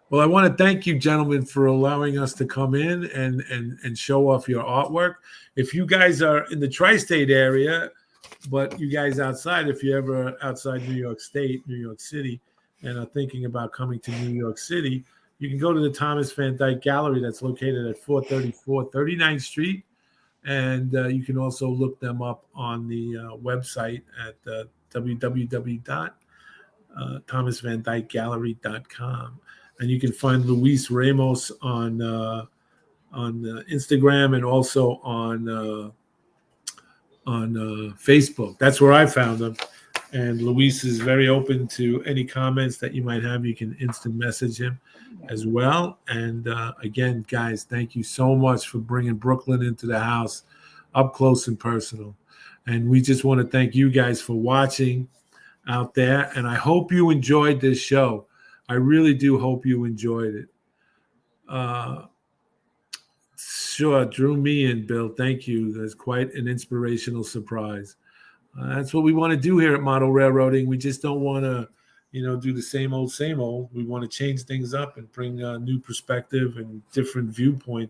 Well, I want to thank you, gentlemen, for allowing us to come in and show off your artwork. If you guys are in the tri-state area, but you guys outside, if you're ever outside New York State, New York City, and are thinking about coming to New York City, you can go to the Thomas Van Dyke Gallery that's located at 434 39th Street. And you can also look them up on the website at www.thomasvandykgallery.com. And you can find Luis Ramos on Instagram and also on Facebook. That's where I found him. And Luis is very open to any comments that you might have. You can instant message him as well. And again, guys, thank you so much for bringing Brooklyn into the house up close and personal. And we just want to thank you guys for watching out there. And I hope you enjoyed this show. I really do hope you enjoyed it. Sure, drew me in, Bill. Thank you. That's quite an inspirational surprise. That's what we want to do here at Model Railroading. We just don't want to, do the same old, same old. We want to change things up and bring a new perspective and different viewpoint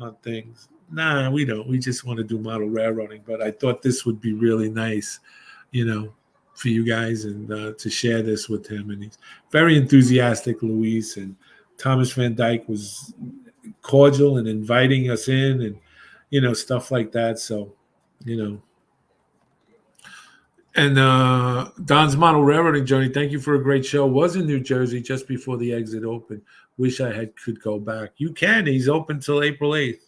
on things. Nah, we don't. We just want to do model railroading. But I thought this would be really nice, for you guys and to share this with him. And he's very enthusiastic, Luis. And Thomas Van Dyke was cordial and inviting us in and, stuff like that. So, And Don's Model Railroading Journey, thank you for a great show. Was in New Jersey just before the exit opened. Wish I could go back. You can. He's open till April 8th.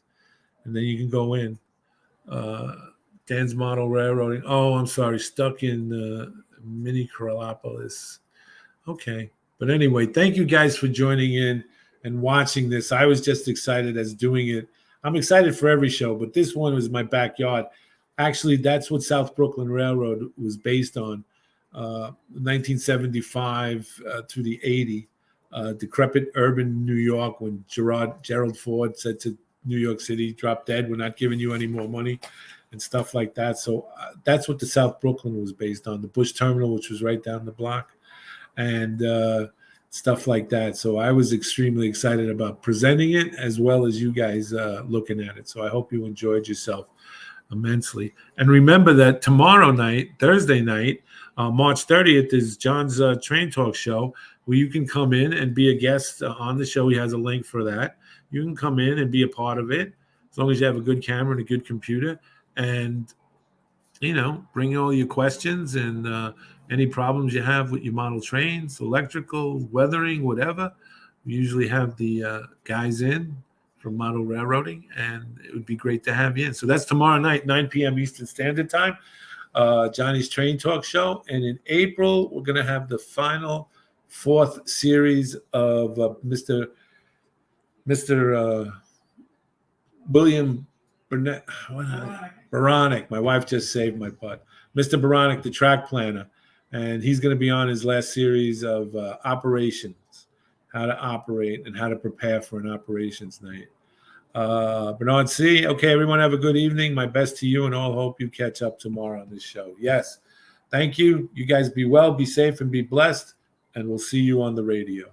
And then you can go in. Dan's Model Railroading. Oh, I'm sorry. Stuck in Mini Coralopolis. Okay. But anyway, thank you guys for joining in and watching this. I was just excited as doing it. I'm excited for every show, but this one was my backyard. Actually, that's what South Brooklyn Railroad was based on, 1975 through the 80, decrepit urban New York when Gerald Ford said to New York City, drop dead, we're not giving you any more money and stuff like that. So that's what the South Brooklyn was based on, the Bush Terminal, which was right down the block, and stuff like that. So I was extremely excited about presenting it as well as you guys looking at it. So I hope you enjoyed yourself immensely. And remember that tomorrow night, Thursday night, March 30th, is John's Train Talk show, where you can come in and be a guest on the show. He has a link for that. You can come in and be a part of it as long as you have a good camera and a good computer, and bring all your questions and any problems you have with your model trains, electrical, weathering, whatever. We usually have the guys in from Model Railroading, and it would be great to have you in. So that's tomorrow night, 9 p.m. Eastern Standard Time, Johnny's Train Talk show. And in April, we're going to have the final 4th series of Mr. William Baronic. My wife just saved my butt. Mr. Baronic, the track planner. And he's going to be on his last series of operations, how to operate and how to prepare for an operations night. Bernard C. Okay, everyone have a good evening. My best to you, and all hope you catch up tomorrow on this show. Yes. Thank you. You guys be well, be safe, and be blessed. And we'll see you on the radio.